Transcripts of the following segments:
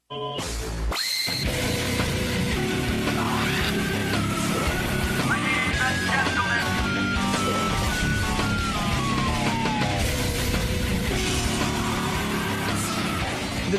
Does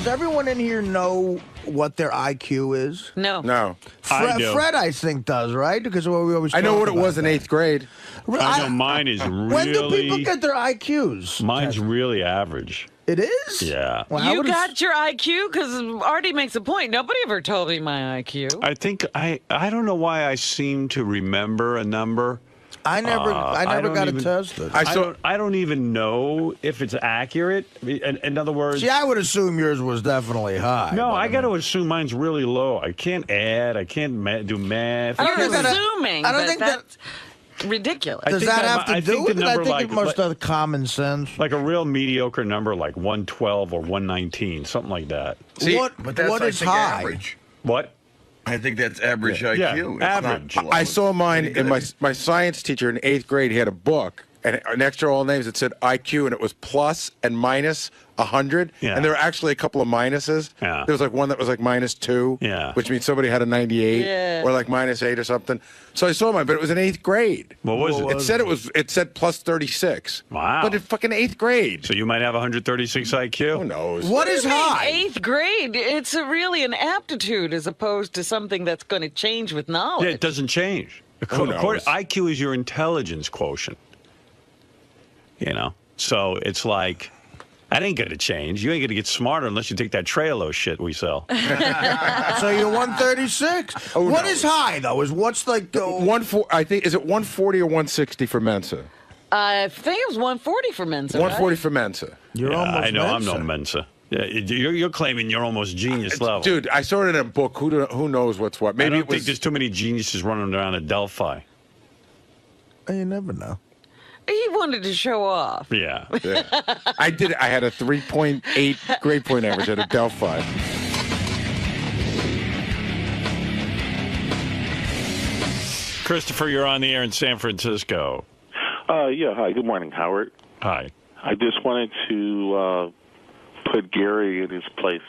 everyone in here know what their IQ is? No. No. I do. Fred, I think, does, right? Because we always I know talk what it about was in that. 8th grade. I know mine is really... When do people get their IQs? Mine's really average. It is? Yeah. Well, I You would've- got your IQ? Because Artie makes a point. Nobody ever told me my IQ. I think I don't know why I seem to remember a number. I never got it tested. I don't even know if it's accurate. In other words, See, I would assume yours was definitely high. no, but I got to assume mine's really low. I can't add. I can't do math. You're think that- assuming, I don't but think that- that's ridiculous. Does think that that- have to I do think with the it? I number, think like- it must have common sense. Like a real mediocre number, like 112 or 119, something like that. See, What is high? Average. What? I think that's average IQ. Yeah, It's average. not below. I saw mine Pretty in good. my science teacher in 8th grade. He had a book, and next to all names it said IQ, and it was plus and minus 100. Yeah. And there were actually a couple of minuses. Yeah. There was like one that was like -2, Yeah. which means somebody had a 98 Yeah. or like -8 or something. So I saw mine, but it was in 8th grade. What was it? It said plus 36. Wow. But in fucking 8th grade. So you might have 136 IQ. Who knows? What is high? Eighth grade, it's really an aptitude as opposed to something that's going to change with knowledge. Yeah, it doesn't change. Who knows? IQ is your intelligence quotient. You know, so it's like that ain't gonna change. You ain't gonna get smarter unless you take that Trello shit we sell. So you're 136. What is high though? What's like the I think is it 140 or 160 for Mensa? I think it was 140 for Mensa. 140 for Mensa. You're Yeah, almost I know I'm no Mensa. Mensa. Yeah, you're claiming you're almost genius level. Dude, I saw it in a book. Who knows what's what? I Maybe don't it was. think there's too many geniuses running around at Delphi. You never know. He wanted to show off. Yeah. Yeah. I did. I had a 3.8 grade point average at a Delphi. Christopher, you're on the air in San Francisco. Yeah, hi. Good morning, Howard. Hi. I just wanted to put Gary in his place,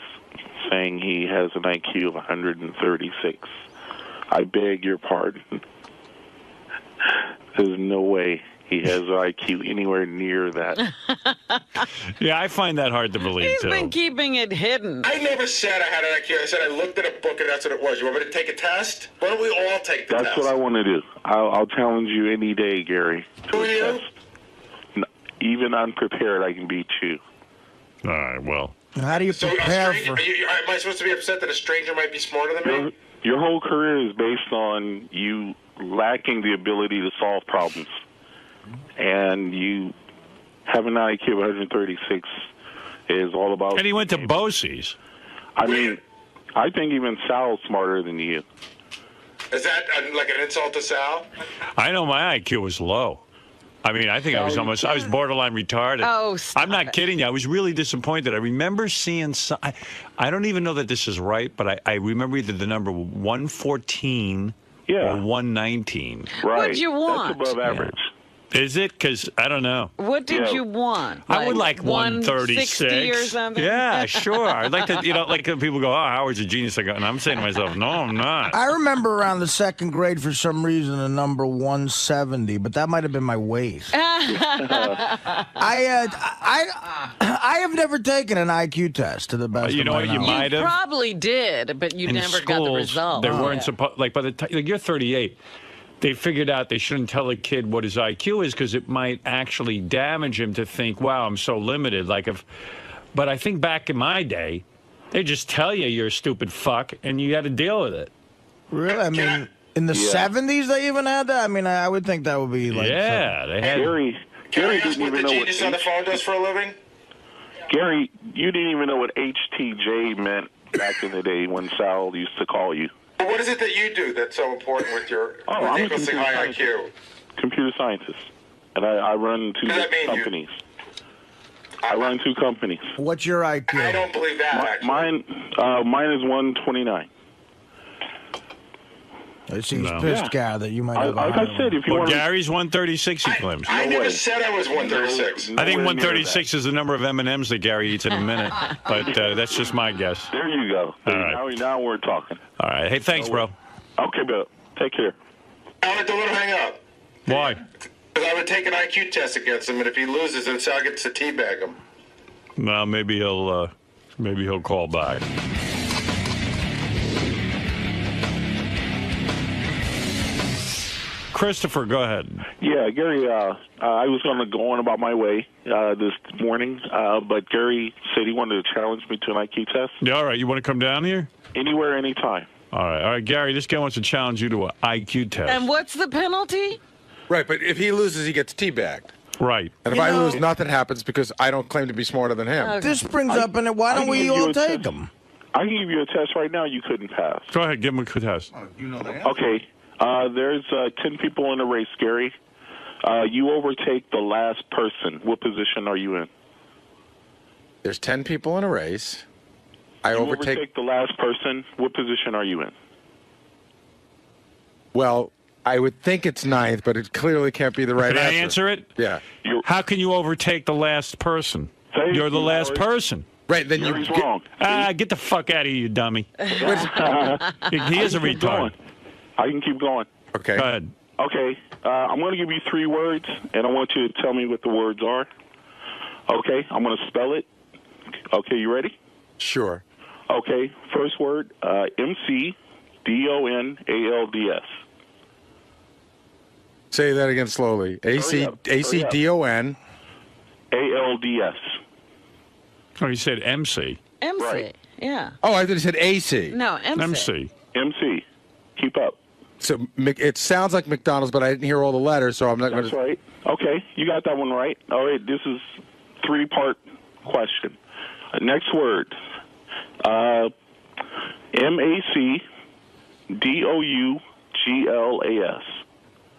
saying he has an IQ of 136. I beg your pardon. There's no way he has an IQ anywhere near that. Yeah, I find that hard to believe, He's too. been keeping it hidden. I never said I had an IQ. I said I looked at a book and that's what it was. You want me to take a test? Why don't we all take the That's test? what I want to do. I'll challenge you any day, Gary. To Who a are you? test. Even unprepared, I can beat you. All right, well. How do you So prepare for? am I supposed to be upset that a stranger might be smarter than me? Your whole career is based on you lacking the ability to solve problems. And you have an IQ of 136 is all about... And he went to BOCES. I mean, I think even Sal's smarter than you. Is that like an insult to Sal? I know my IQ was low. I mean, I think I was borderline retarded. Oh, stop I'm not it. kidding you. I was really disappointed. I remember seeing I don't even know that this is right, but I remember either the number 114 or 119. Right. What'd you want? That's above average. Is it? Because I don't know. What did Yeah. you want? I would like 160 136 or something? Yeah, sure. I'd like to, like people go, "Oh, Howard's a genius." And I'm saying to myself, "No, I'm not." I remember around the second grade for some reason a number 170, but that might have been my weight. I have never taken an IQ test to the best You of know my what? You knowledge. might have. Probably did, but you In never got the schools, result. They weren't supposed. Like by the time you're 38, they figured out they shouldn't tell a kid what his IQ is because it might actually damage him to think, "Wow, I'm so limited." But I think back in my day, they just tell you you're a stupid fuck and you got to deal with it. Really? I mean, in the 70s they even had that? I mean, I would think that would be like... Yeah, they had. Gary Can I ask didn't what even the know what genius on the phone does for a living? Gary, you didn't even know what HTJ meant back in the day when Sal used to call you. But what is it that you do that's so important with your I'm a ridiculously computer high scientist. IQ? Computer scientist. And I run two What does that mean, you- companies. I run two companies. What's your IQ? I don't believe that, actually. Mine is 129. It seems pissed, Gary, that you might have. Like I said, if you want, Gary's 136. He claims. I never said I was 136. I think 136 is the number of M&Ms that Gary eats in a minute, but that's just my guess. there you go. All right. Now we're talking. All right. Hey, thanks, bro. Okay, Bill. Take care. Alec, don't let him hang up. Why? Because I would take an IQ test against him, and if he loses, then I get to teabag him. Well, maybe he'll call back. Christopher, go ahead. Yeah, Gary, I was going to go on about my way this morning, but Gary said he wanted to challenge me to an IQ test. Yeah, all right. You want to come down here? Anywhere, anytime. All right, Gary, this guy wants to challenge you to an IQ test. And what's the penalty? Right, but if he loses, he gets teabagged. Right. And if I lose, nothing happens because I don't claim to be smarter than him. Okay. This brings up, and why don't we all take them? I can give you a test right now you couldn't pass. Go ahead, give him a test. You know the answer. Okay. There's 10 people in a race, Gary. You overtake the last person. What position are you in? There's 10 people in a race. I You overtake the last person. What position are you in? Well, I would think it's ninth, but it clearly can't be the right Can I answer. answer it? Yeah. How can you overtake the last person? Thank You're the you, last Howard. person. Right, then you Gary's get, wrong. Get the fuck out of here, you dummy. He is a Keep retard. going. I can keep going. Okay. Go ahead. Okay. I'm going to give you 3 words, and I want you to tell me what the words are. Okay. I'm going to spell it. Okay. You ready? Sure. Okay. First word, 𝗦𝗵C𝗄𝗿𝗱. Say that again slowly. ACDON. ALDS. Oh, you said MC. MC. Right. Yeah. Oh, I thought he said AC. No, MC. MC. MC. Keep up. So it sounds like McDonald's, but I didn't hear all the letters, so I'm not going That's to. right. Okay. You got that one right. All right. This is 3-part question. Next word. MACDOUGLAS.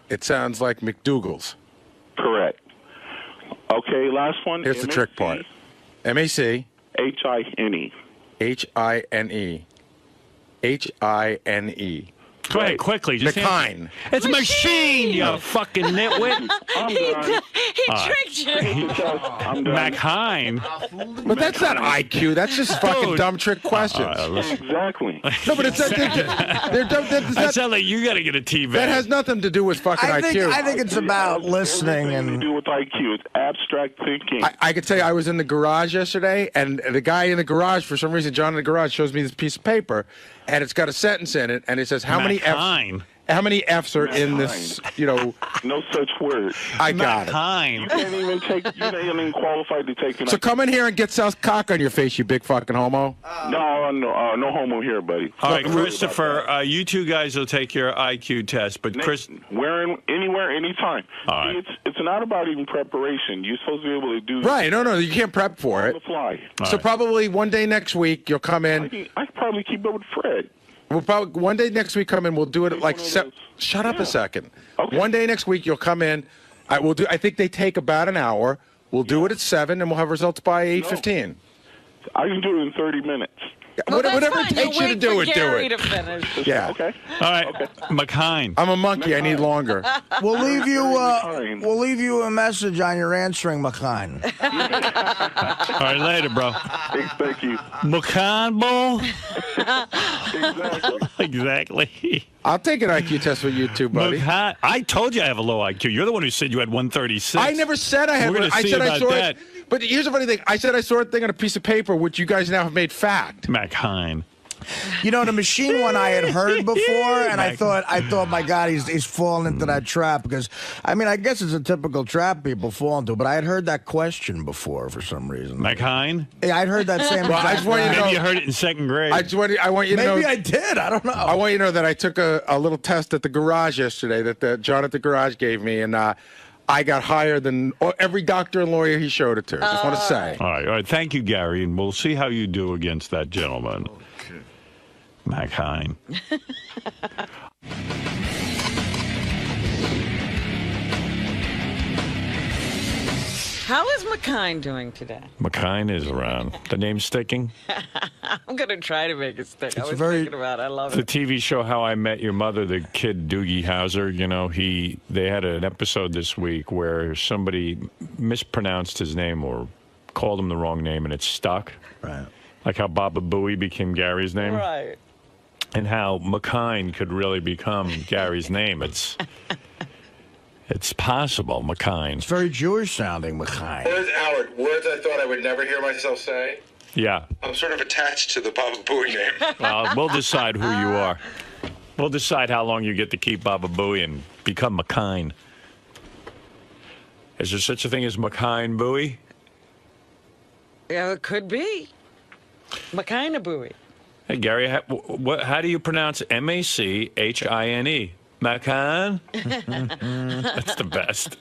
It sounds like McDougal's. Correct. Okay, last one. Here's the trick part. MAC. HINE. HINE. HINE. Go ahead, quickly. Just McHine. It's machine, you fucking nitwit. I'm done. He tricked you. I'm done. McHine. But that's not IQ. That's just fucking Dude. dumb trick questions. Exactly. No, but it's they're dumb. That sounds like you got to get a TV. That has nothing to do with fucking I IQ. think it's about listening Everything to and. do with IQ. It's abstract thinking. I could tell you I was in the garage yesterday, and the guy in the garage, for some reason, John in the garage, shows me this piece of paper, and it's got a sentence in it, and it says, how many F's are in this, No such word. I got it. You can't even take. You're not even qualified to take. So come in here and get Sal's cock on your face, you big fucking homo. No homo here, buddy. All right, Christopher, you two guys will take your IQ test, but Chris... Anywhere, anytime. All right. It's not about even preparation. You're supposed to be able to do Right, no, you can't prep for on it. the fly. So probably one day next week, you'll come in. I could probably keep up with Fred. We'll probably one day next week come in. We'll do it at like one of those. Shut up a second. Okay. One day next week you'll come in. I think they take about an hour. We'll do it at 7, and we'll have results by 8:15. I can do it in 30 minutes. Whatever it takes you to do it, do Gary it. to finish. Yeah. Okay. All right, McHine. I'm a monkey. I need longer. We'll leave you a message on your answering machine. All right, later, bro. Thank you. McHine, ball? Exactly. Exactly. I'll take an IQ test with you too, buddy. McHine. I told you I have a low IQ. You're the one who said you had 136. I never said I had We're one. gonna I see said I about saw that. it. But here's the funny thing. I said I saw a thing on a piece of paper, which you guys now have made fact. McHine. The machine one I had heard before, and I thought, my God, he's fallen into that trap because, I guess it's a typical trap people fall into. But I had heard that question before for some reason. McHine? Yeah, I'd heard that same. Well, I just want you to know. Maybe you heard it in second grade. I want you to know. Maybe I did. I don't know. I want you to know that I took a little test at the garage yesterday that John at the garage gave me, and I got higher than every doctor and lawyer he showed it to. Just want to say. All right. Thank you, Gary, and we'll see how you do against that gentleman. McHine. How is 𝗦𝗁 doing today? 𝗦𝗁 is around. The name's sticking. I'm going to try to make it stick. I was very- thinking about it. I love The it. TV show How I Met Your Mother, the kid Doogie Howser, they had an episode this week where somebody mispronounced his name or called him the wrong name, and it stuck. Right. Like how Baba Booey became Gary's name. Right. And how 𝗦𝗁 could really become Gary's name. It's possible, 𝗦𝗁. It's very Jewish sounding, 𝗦𝗁. Words, Howard, words I thought I would never hear myself say. Yeah. I'm sort of attached to the Baba Booey name. Well, we'll decide who you are. We'll decide how long you get to keep Baba Booey and become 𝗦𝗁. Is there such a thing as 𝗦𝗁 Booey? Yeah, it could be. 𝗦𝗁. Hey, Gary, how do you pronounce 𝗦𝗫𝗄𝗿? 𝗦𝗁? That's the best.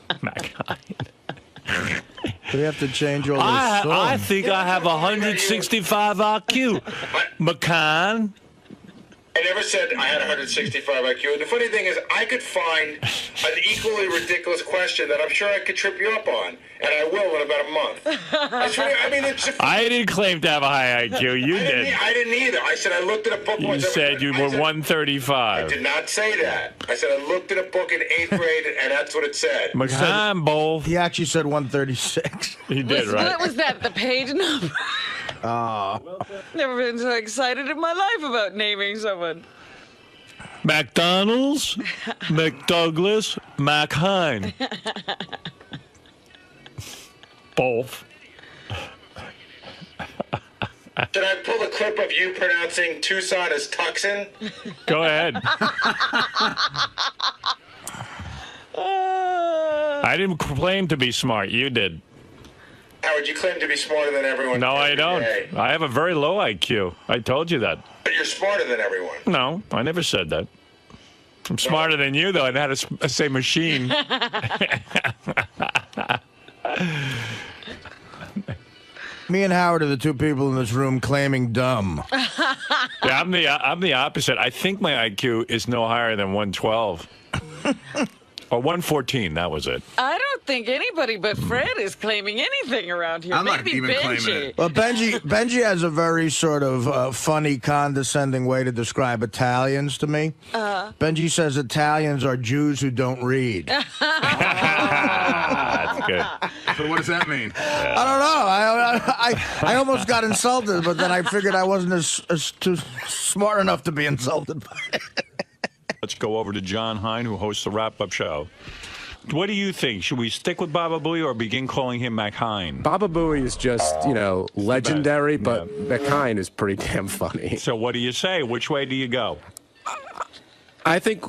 𝗦𝗁. Do we have to change all this I song? think I have 165 IQ. 𝗦𝗁. I never said I had 165 IQ. And the funny thing is, I could find an equally ridiculous question that I'm sure I could trip you up on, and I will in about a month. I mean, it's. I didn't claim to have a high IQ. You did. I didn't either. I said I looked at a book You once. said you were 135. I did not say that. I said I looked at a book in 8th grade, and that's what it said. 𝗦𝗁, both. He actually said 136. He did, right? What was that? The page number? Never been so excited in my life about naming someone. McDonald's, McDouglas, 𝗦𝗁. Both. Should I pull a clip of you pronouncing Tucson as Tucson? Go ahead. I didn't claim to be smart. You did. Howard, you claim to be smarter than everyone. No, I every don't. day. I have a very low IQ. I told you that. But you're smarter than everyone. No, I never said that. I'm smarter than you, though, and how to say machine. Me and Howard are the two people in this room claiming dumb. Yeah, I'm the opposite. I think my IQ is no higher than 112. Or 114, that was it. I don't think anybody but Fred is claiming anything around here. I'm not Maybe even claiming Benji. it. Well, Benji has a very sort of funny, condescending way to describe Italians to me. Benji says Italians are Jews who don't read. That's good. So what does that mean? I don't know. I almost got insulted, but then I figured I wasn't as too smart enough to be insulted by it. Let's go over to John Hine, who hosts the wrap-up show. What do you think? Should we stick with Baba Booey or begin calling him 𝗦𝗁? Baba Booey is just, legendary, but 𝗦𝗁 is pretty damn funny. So what do you say? Which way do you go? I think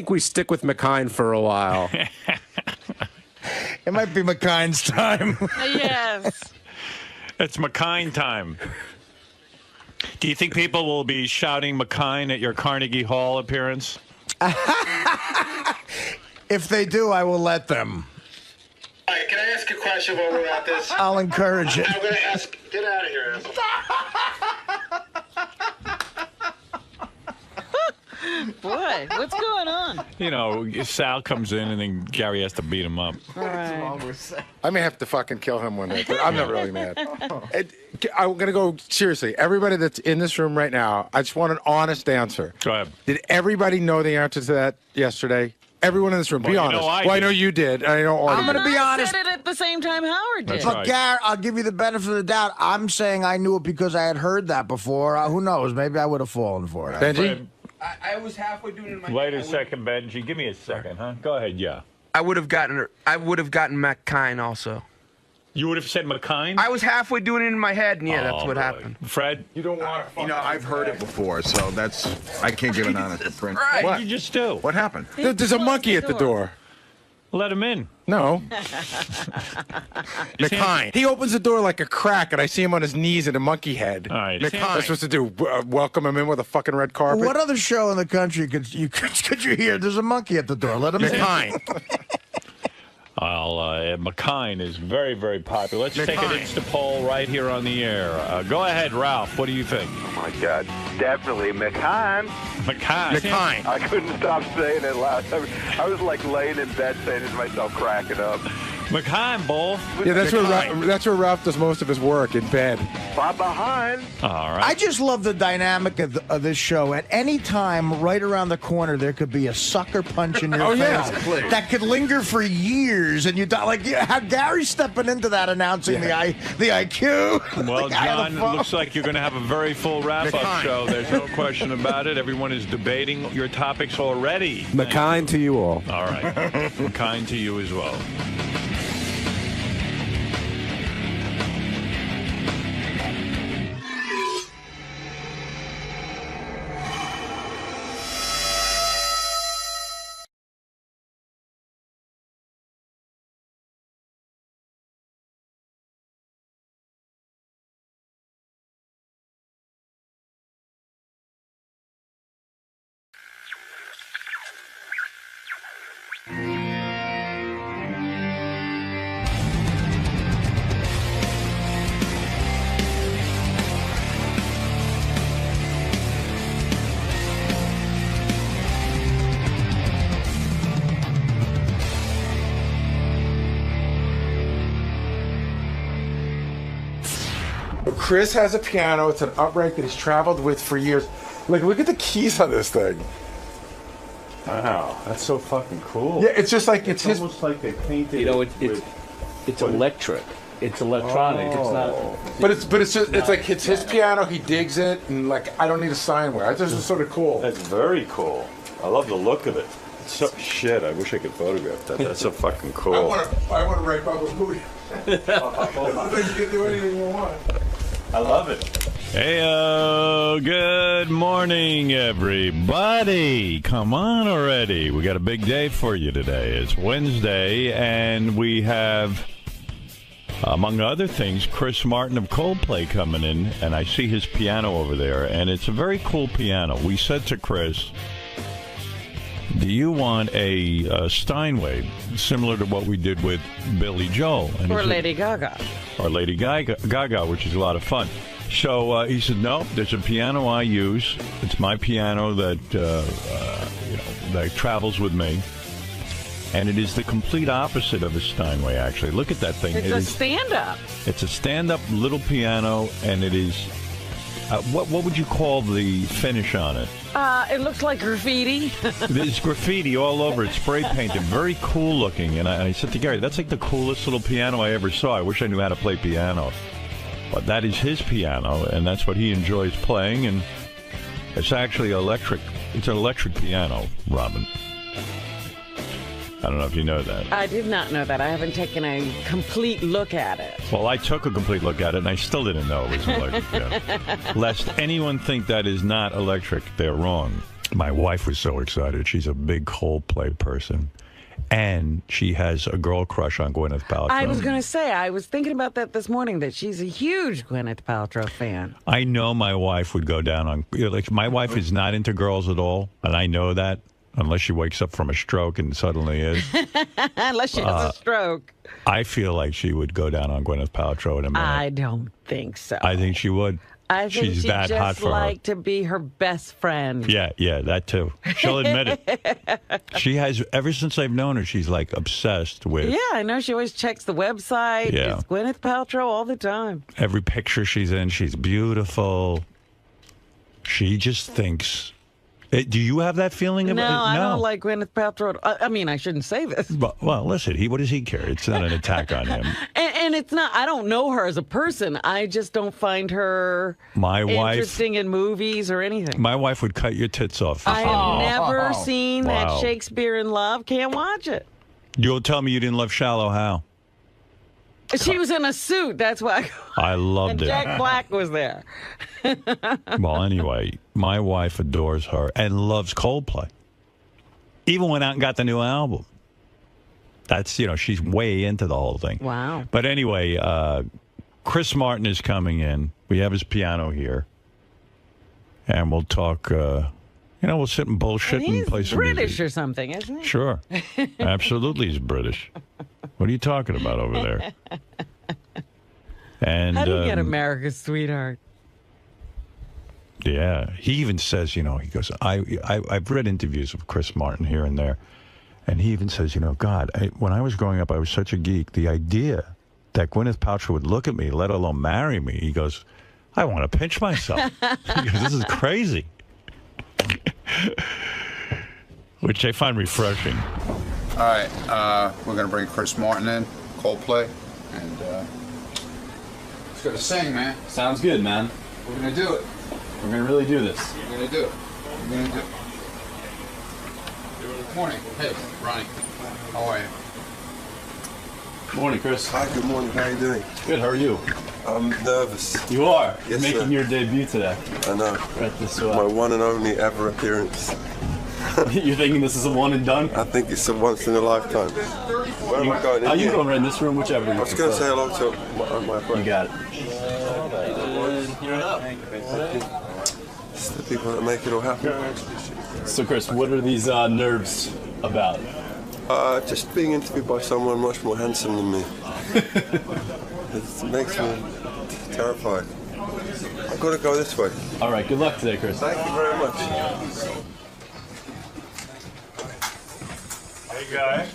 we stick with 𝗦𝗁 for a while. It might be 𝗦𝗁's time. Yes. It's 𝗦𝗁 time. Do you think people will be shouting 𝗦𝗁 at your Carnegie Hall appearance? If they do, I will let them. All right, can I ask a question while we're at this? I'll encourage it. I'm going to ask. Get out of here, asshole. Boy, what's going on? You know, Sal comes in and then Gary has to beat him up. All right. I may have to fucking kill him one day, but I'm not really mad. I'm going to go seriously. Everybody that's in this room right now, I just want an honest answer. Go ahead. Did everybody know the answer to that yesterday? Everyone in this room, be Well, you honest. know I Well, I did. know you did. I know Artie I'm gonna did. be honest. I said it at the same time Howard did. That's But right. Gary, I'll give you the benefit of the doubt. I'm saying I knew it because I had heard that before. Who knows? Maybe I would have fallen for it. Benji? I was halfway doing it in my Wait head. a second, Benji. Give me a second, huh? Go ahead, yeah. I would have gotten 𝗦𝗁 also. You would have said 𝗦𝗁? I was halfway doing it in my head, and yeah, that's Oh, what boy. happened. Fred? You don't want to. You know, I've heard it before, so I can't give an honest print. Right. What did you just do? What happened? There's a monkey at the door. Let him in. No. 𝗦𝗁. He opens the door like a crack, and I see him on his knees in a monkey head. All right. 𝗦𝗁. What am I supposed to do? Welcome him in with a fucking red carpet? What other show in the country could you hear? There's a monkey at the door. Let him in. 𝗦𝗁. 𝗦𝗁 is very, very popular. Let's take an 𝗦𝗁. Insta poll right here on the air. Go ahead, Ralph. What do you think? Oh my God, definitely 𝗦𝗁. 𝗦𝗁. I couldn't stop saying it loud. I was like laying in bed saying it to myself, cracking up. McHime, Bull. Yeah, that's where Ralph does most of his work, in bed. Far behind. All right. I just love the dynamic of this show. At any time, right around the corner, there could be a sucker punch in your face that could linger for years, and you like have Gary stepping into that, announcing the IQ. Well, John, it looks like you're going to have a very full wrap-up show. There's no question about it. Everyone is debating your topics already. McKine to you all. All right. Kind to you as well. Chris has a piano. It's an upright that he's traveled with for years. Like, look at the keys on this thing. Wow, that's so fucking cool. Yeah, it's just like it's his. Almost like they painted. You know, it's electric. It's electronic. It's not. But it's like it's his piano. He digs it, and like I don't need a sign where. I just is sort of cool. That's very cool. I love the look of it. It's so shit. I wish I could photograph that. That's so fucking cool. I want to write Bubba Booey. You can do anything you want. I love it. Hey, good morning, everybody. Come on already. We got a big day for you today. It's Wednesday, and we have, among other things, Chris Martin of Coldplay coming in, and I see his piano over there, and it's a very cool piano. We said to Chris, do you want a Steinway, similar to what we did with Billy Joel? And or Lady Gaga. Or Lady Gaga, which is a lot of fun. So he said, no, there's a piano I use. It's my piano that that travels with me. And it is the complete opposite of a Steinway, actually. Look at that thing. It's a stand-up. It's a stand-up little piano, and it is... what would you call the finish on it? It looks like graffiti. There's graffiti all over it, spray painted, very cool looking. And I said to Gary, that's like the coolest little piano I ever saw. I wish I knew how to play piano. But that is his piano, and that's what he enjoys playing. And it's actually electric. It's an electric piano, Robin. I don't know if you know that. I did not know that. I haven't taken a complete look at it. Well, I took a complete look at it, and I still didn't know it was electric. Yeah. Lest anyone think that is not electric, they're wrong. My wife was so excited. She's a big Coldplay person. And she has a girl crush on Gwyneth Paltrow. I was going to say, I was thinking about that this morning, that she's a huge Gwyneth Paltrow fan. I know my wife would go down on... like, my wife is not into girls at all, and I know that. Unless she wakes up from a stroke and suddenly is. Unless she has a stroke. I feel like she would go down on Gwyneth Paltrow in a minute. I don't think so. I think she would. I think she's that hot for like to be her best friend. Yeah, that too. She'll admit it. She has, ever since I've known her, she's like obsessed with. Yeah, I know. She always checks the website. Yeah. It's Gwyneth Paltrow all the time. Every picture she's in, she's beautiful. She just thinks... Do you have that feeling about it? No, I don't like Gwyneth Paltrow. I mean, I shouldn't say this. Well, listen, what does he care? It's not an attack on him. And it's not, I don't know her as a person. I just don't find her interesting in movies or anything. My wife would cut your tits off. I have never seen that Shakespeare in Love. Can't watch it. You'll tell me you didn't love Shallow Hal. She was in a suit. That's why I loved it. Jack Black was there. Well, anyway, my wife adores her and loves Coldplay. Even went out and got the new album. That's, she's way into the whole thing. Wow. But anyway, Chris Martin is coming in. We have his piano here. And we'll talk, we'll sit and bullshit and play some music. British or something, isn't he? Sure. Absolutely he's British. What are you talking about over there? And how do you get America's sweetheart? Yeah. He even says, he goes, I've read interviews of Chris Martin here and there. And he even says, you know, God, when I was growing up, I was such a geek. The idea that Gwyneth Paltrow would look at me, let alone marry me, he goes, I want to pinch myself. He goes, this is crazy. Which I find refreshing. All right, we're going to bring Chris Martin in, Coldplay, and let's go to sing, man. Sounds good, man. We're going to do it. We're going to really do this. We're going to do it. We're going to do it. Good morning. Hey, Ronnie. How are you? Morning, Chris. Hi, good morning. How are you doing? Good, how are you? I'm nervous. You are? Yes, You're making sir. your debut today. I know. Right this My one and only ever appearance. You're thinking this is a one and done? I think it's a once in a lifetime. Where am I going in You here? can go right in this room, whichever. I was going to say hello to my friend. You got it. It's the people that make it all happen. So, Chris, what are these nerves about? Just being interviewed by someone much more handsome than me. It makes me terrified. I've got to go this way. All right, good luck today, Chris. Thank you very much. Hey, Guy.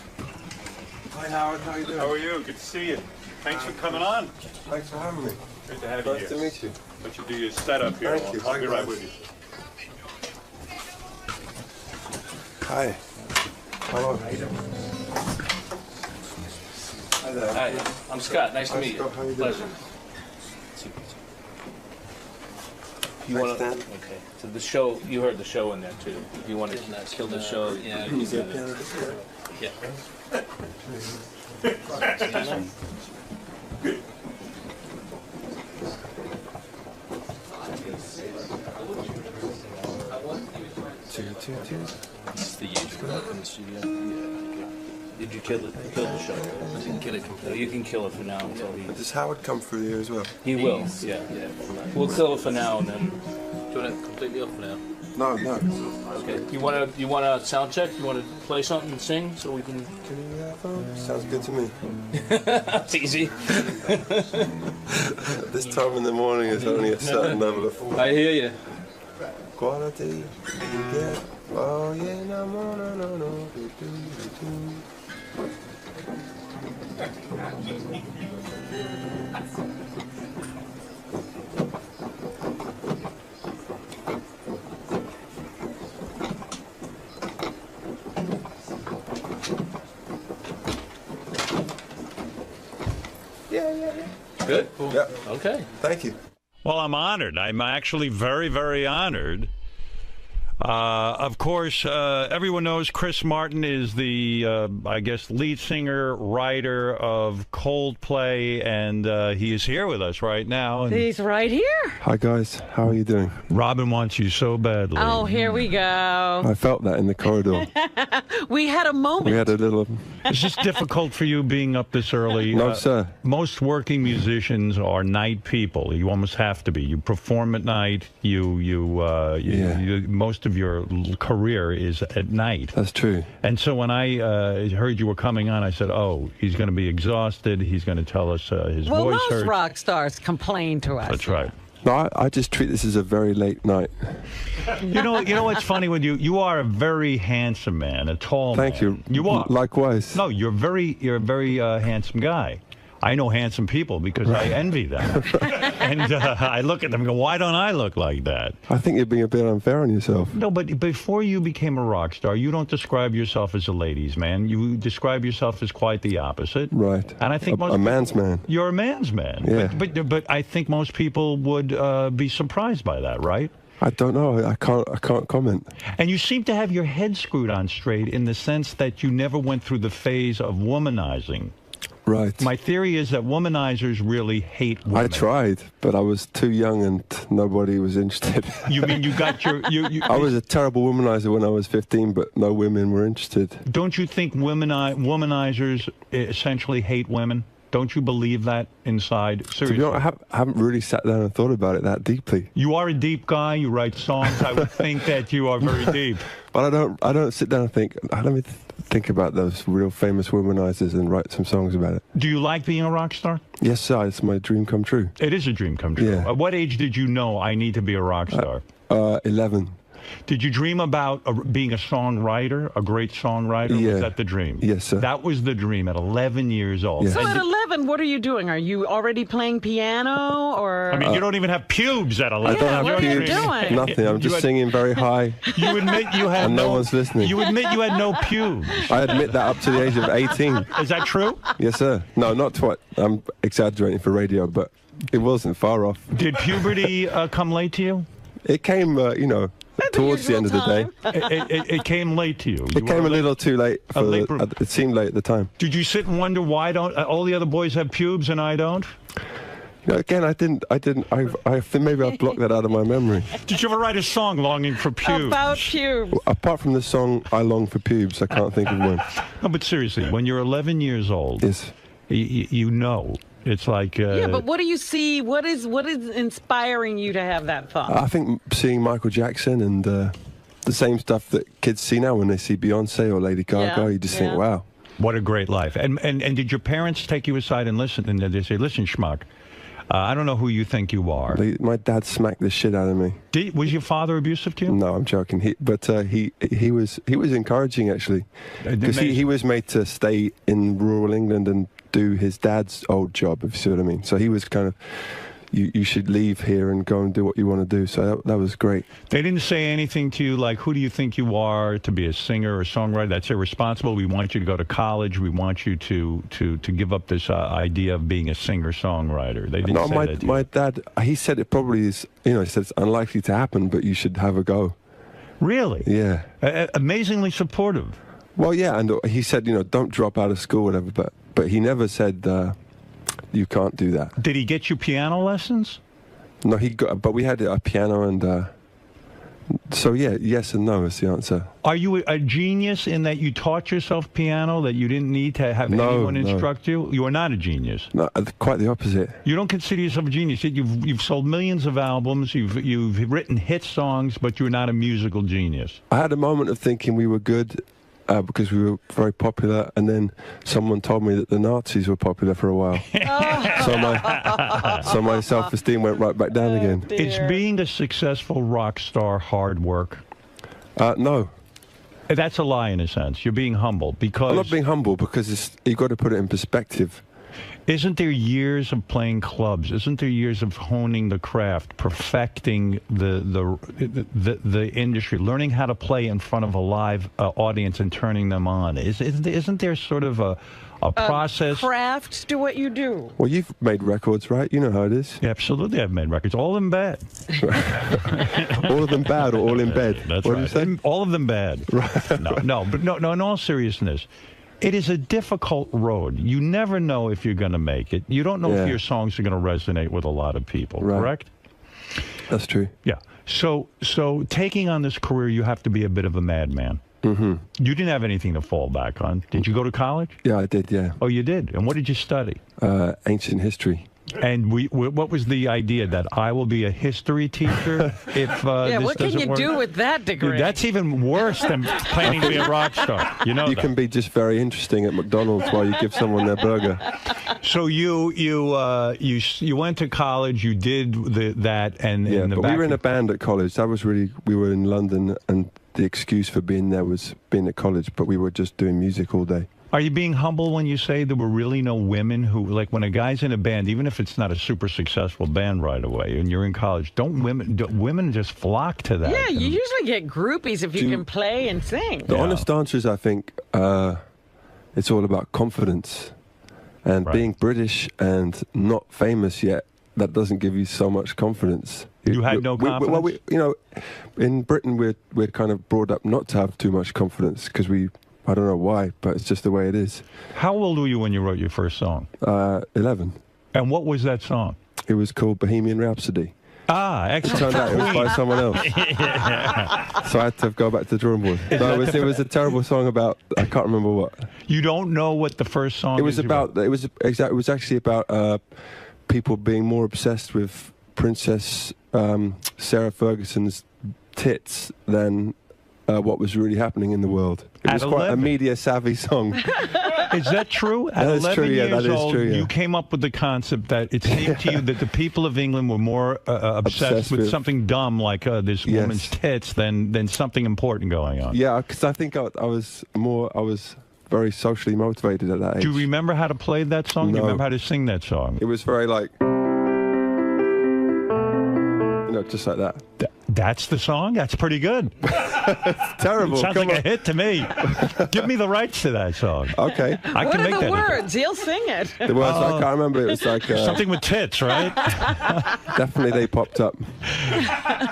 Hi, Howard. How are you doing? How are you? Good to see you. Thanks for coming on. Thanks for having me. Good to have you Nice here. to meet you. Let you do your setup here. Thank you. I'll be right with you. Hi. Hello. Hi there. Hi, I'm Scott. Nice to meet you. Scott. How are you doing? Pleasure. You want to? Okay. So the show, you heard the show in there too. If you want to kill the show, yeah. You can do it. Yeah. It's the usual in the studio. Yeah. Did you kill it? Kill the show? I didn't kill it completely. You can kill it for now until he. Does Howard come through here as well? He will. Yeah. We'll kill it for now and then. Do you want it completely off for now? No, no. Okay. You want a sound check? You want to play something and sing so we can? Sounds good to me. That's easy. This time in the morning is only a certain level of. I hear you. Quality. Yeah. Oh yeah. No. Yeah. Good? Yeah. Okay. Thank you. Well, I'm honored. I'm actually very, very honored. Of course, everyone knows Chris Martin is the, I guess, lead singer, writer of Coldplay, and he is here with us right now. And He's right here. Hi guys, how are you doing? Robin wants you so badly. Oh, here we go. I felt that in the corridor. We had a moment. We had a little. Is this difficult for you being up this early? No, sir. Most working musicians are night people. You almost have to be. You perform at night. Most of your career is at night. That's true. And so when I heard you were coming on, I said, "Oh, he's going to be exhausted. He's going to tell us his well, voice most hurts." rock stars complain to us. That's right. No, I just treat this as a very late night. You know what's funny with you? You are a very handsome man, a tall man. Thank you. You are. Likewise. No, you're a very handsome guy. I know handsome people because I envy them. And I look at them and go, why don't I look like that? I think you're being a bit unfair on yourself. No, but before you became a rock star, you don't describe yourself as a ladies' man. You describe yourself as quite the opposite. Right. And I think a man's man. You're a man's man. Yeah. But I think most people would be surprised by that, right? I don't know. I can't comment. And you seem to have your head screwed on straight in the sense that you never went through the phase of womanizing. Right. My theory is that womanizers really hate women. I tried, but I was too young and nobody was interested. You mean you got your... I was a terrible womanizer when I was 15, but no women were interested. Don't you think womanizers essentially hate women? Don't you believe that inside? Seriously. To be honest, I haven't really sat down and thought about it that deeply. You are a deep guy. You write songs. I would think that you are very deep. But I don't sit down and think, let me think about those real famous womanizers and write some songs about it. Do you like being a rock star? Yes, sir. It's my dream come true. It is a dream come true. Yeah. At what age did you know I need to be a rock star? 11. Did you dream about being a songwriter, a great songwriter? Yeah. Was that the dream? Yes, sir. That was the dream at 11 years old. Yeah. So at 11, what are you doing? Are you already playing piano, or? I mean, you don't even have pubes at 11. I don't have what are you pubes. doing? Nothing. I'm just singing very high. You admit you had and no one's listening. You admit you had no pubes. I admit that up to the age of 18. Is that true? Yes, sir. No, not what I'm exaggerating for radio, but it wasn't far off. Did puberty come late to you? It came, towards the end of the day. It came late to you. It came a little too late. It seemed late at the time. Did you sit and wonder why don't all the other boys have pubes and I don't? Again, I didn't. I think maybe I blocked that out of my memory. Did you ever write a song longing for pubes? About pubes. Well, apart from the song "I Long for Pubes," I can't think of one. No, but seriously, when you're 11 years old, yes, you know. It's like yeah, but what do you see? What is inspiring you to have that thought? I think seeing Michael Jackson and the same stuff that kids see now when they see Beyonce or Lady Gaga, you just think, wow, what a great life. And did your parents take you aside and listen? And they say, listen, schmuck, I don't know who you think you are. My dad smacked the shit out of me. Was your father abusive to you? No, I'm joking. He was encouraging actually, because he was made to stay in rural England and do his dad's old job, if you see what I mean. So he was kind of, you should leave here and go and do what you want to do. So that was great. They didn't say anything to you like, who do you think you are to be a singer or songwriter? That's irresponsible. We want you to go to college. We want you to give up this idea of being a singer-songwriter. They didn't say that to you. My dad, he said it probably is, he said it's unlikely to happen, but you should have a go. Really? Yeah. Amazingly supportive. Well, yeah, and he said, don't drop out of school, whatever, but he never said you can't do that. Did he get you piano lessons? No, but we had a piano, and so yeah, yes and no is the answer. Are you a genius in that you taught yourself piano, that you didn't need to have anyone instruct you? You are not a genius. No, quite the opposite. You don't consider yourself a genius. You've sold millions of albums. You've written hit songs, but you're not a musical genius. I had a moment of thinking we were good. Because we were very popular, and then someone told me that the Nazis were popular for a while. So my self-esteem went right back down again. Is being a successful rock star hard work? No. That's a lie in a sense. You're being humble because... I'm not being humble because you've got to put it in perspective. Isn't there years of playing clubs? Isn't there years of honing the craft, perfecting the industry, learning how to play in front of a live audience and turning them on? Isn't there sort of a process? Craft to what you do. Well, you've made records, right? You know how it is. Yeah, absolutely, I've made records. All of them bad. All of them bad or all in bed? That's what right. Did you say? All of them bad. Right. No, but in all seriousness, it is a difficult road. You never know if you're going to make it. You don't know if your songs are going to resonate with a lot of people, correct? That's true. Yeah. So taking on this career, you have to be a bit of a madman. Mm-hmm. You didn't have anything to fall back on. Did you go to college? Yeah, I did, yeah. Oh, you did? And what did you study? Ancient history. And what was the idea that I will be a history teacher if what this can you work? do with that degree? That's even worse than planning to be a rock star. You know, you can be just very interesting at McDonald's while you give someone their burger. So you went to college. You did that, and yeah, but we were in a band at college. That was really, we were in London, and the excuse for being there was being at college. But we were just doing music all day. Are you being humble when you say there were really no women who, like, when a guy's in a band, even if it's not a super successful band right away, and you're in college, don't women just flock to that? Yeah, you usually get groupies if you can play and sing. The honest answer is, I think, it's all about confidence. And being British and not famous yet, that doesn't give you so much confidence. You had no confidence? Well, in Britain, we're kind of brought up not to have too much confidence because I don't know why, but it's just the way it is. How old were you when you wrote your first song? 11. And what was that song? It was called Bohemian Rhapsody. Ah, excellent. It turned out it was by someone else. So I had to go back to the drawing board. No, it was a terrible song about, I can't remember what. You don't know what the first song was about? It was actually about people being more obsessed with Princess Sarah Ferguson's tits than what was really happening in the world. It was quite a media-savvy song. Is that true? At That is 11 true, yeah, years that is old, true, yeah. you came up with the concept that it seemed to you that the people of England were more obsessed with something dumb like this woman's tits than something important going on. Yeah, because I think I was very socially motivated at that age. Do you remember how to play that song? Do you No. remember how to sing that song? It was very like, just like that. That's the song? That's pretty good. Terrible. Sounds Come like on. a hit to me. Give me the rights to that song. Okay. I What can are make the that. words? He'll sing it. The words I can't remember. It was like Something with tits, right? Definitely they popped up.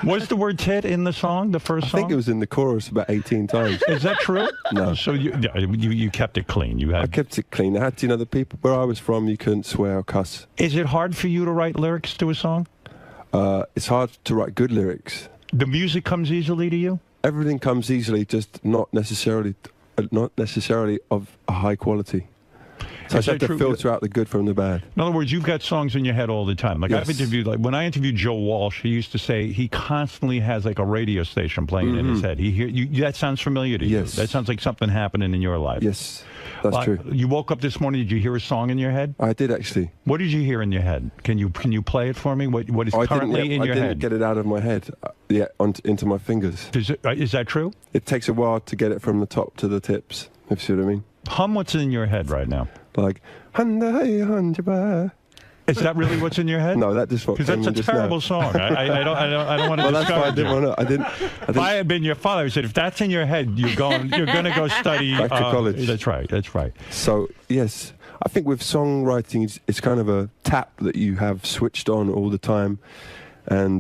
Was the word tit in the song, the first song? I think it was in the chorus about 18 times. Is that true? No. So you kept it clean. I kept it clean. I had to, the people where I was from, you couldn't swear or cuss. Is it hard for you to write lyrics to a song? It's hard to write good lyrics. The music comes easily to you? Everything comes easily, just not necessarily of a high quality. So I just have to filter out the good from the bad. In other words, you've got songs in your head all the time. Like I've interviewed, when I interviewed Joe Walsh, he used to say he constantly has like a radio station playing in his head. That sounds familiar to you. Yes. That sounds like something happening in your life. Yes, that's true. You woke up this morning. Did you hear a song in your head? I did actually. What did you hear in your head? Can you play it for me? What is currently in your head? I didn't get it out of my head into my fingers. Is that true? It takes a while to get it from the top to the tips, if you see what I mean. Hum what's in your head right now. Like, is that really what's in your head? No, that just because that's a terrible song. I don't want to well, that's why I discourage didn't you. want to. I didn't. If I had been your father, I said, if that's in your head, you're going to go study. Back to college. That's right. That's right. So yes, I think with songwriting, it's kind of a tap that you have switched on all the time, and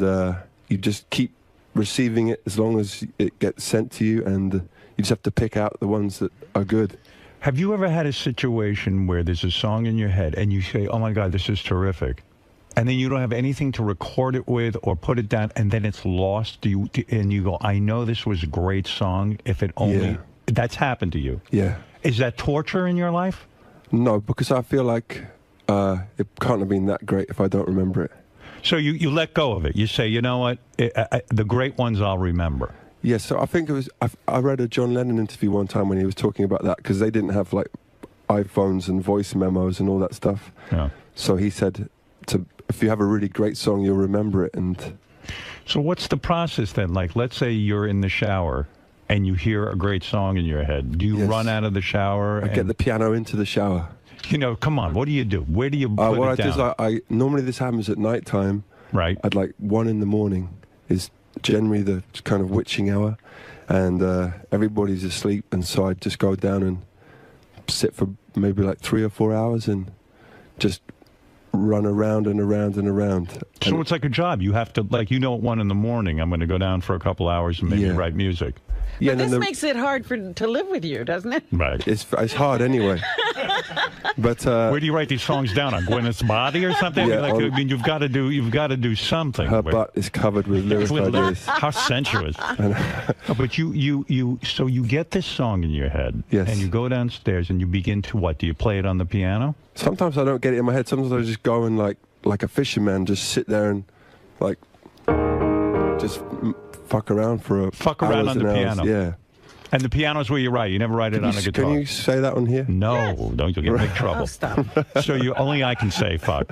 you just keep receiving it as long as it gets sent to you, and you just have to pick out the ones that are good. Have you ever had a situation where there's a song in your head and you say, oh my God, this is terrific, and then you don't have anything to record it with or put it down, and then it's lost? And you go, I know this was a great song, if it only... Yeah. That's happened to you? Yeah. Is that torture in your life? No, because I feel like it can't have been that great if I don't remember it. So you let go of it. You say, you know what, the great ones I'll remember. Yes, so I think it was. I read a John Lennon interview one time when he was talking about that, because they didn't have like iPhones and voice memos and all that stuff. Yeah. So he said, if you have a really great song, you'll remember it. And so what's the process then? Like, let's say you're in the shower and you hear a great song in your head. Do you run out of the shower? I get the piano into the shower. Come on, what do you do? Where do you put what it down? I do is normally this happens at night time. Right. At like 1 in the morning is generally the kind of witching hour, and everybody's asleep, and so I just go down and sit for maybe like 3 or 4 hours and just run around and around and around. So it's like a job. You have to, like, at 1 in the morning, I'm going to go down for a couple hours and maybe write music. Yeah, But this makes it hard to live with you, doesn't it? Right. It's hard anyway. But where do you write these songs down, on Gwyneth's body or something? Yeah, I mean, you've got to do something. Her butt is covered with lyric ideas. How sensuous! But so you get this song in your head, yes, and you go downstairs and you begin to what? Do you play it on the piano? Sometimes I don't get it in my head. Sometimes I just go and like a fisherman, just sit there and like just fuck around for fuck around on the piano. Yeah. And the piano's where you write. You never write it on a guitar. Can you say that on here? No, don't. You'll get in big trouble. Oh, stop. So only I can say fuck.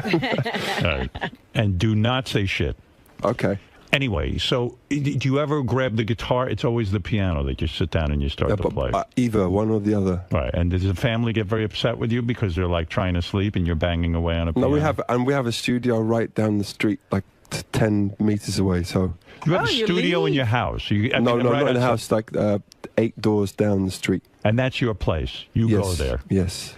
And do not say shit. Okay. Anyway, so do you ever grab the guitar? It's always the piano that you sit down and you start to play. Either one or the other. Right. And does the family get very upset with you because they're like trying to sleep and you're banging away on a piano? No, we have a studio right down the street, like 10 meters away. So you have a studio in your house? No, not in the house. Like 8 doors down the street. And that's your place. You go there. Yes.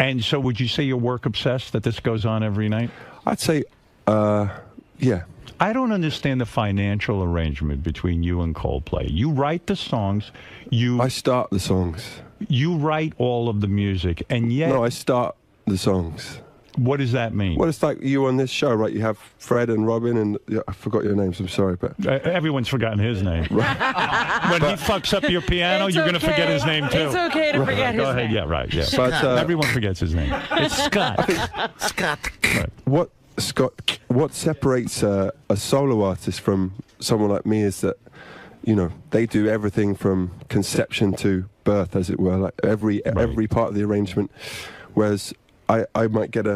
And so, would you say you're work obsessed? That this goes on every night? I'd say, yeah. I don't understand the financial arrangement between you and Coldplay. You write the songs. I start the songs. You write all of the music, and yet... No, I start the songs. What does that mean? Well, it's like you on this show, right? You have Fred and Robin, and I forgot your names. I'm sorry, but everyone's forgotten his name. When he fucks up your piano, you're going to forget his name too. It's okay to forget his Go ahead. name. Yeah, right. Yeah. But, everyone forgets his name. It's Scott. Scott. Right. What separates a solo artist from someone like me is that, they do everything from conception to birth, as it were, like every part of the arrangement. Whereas I might get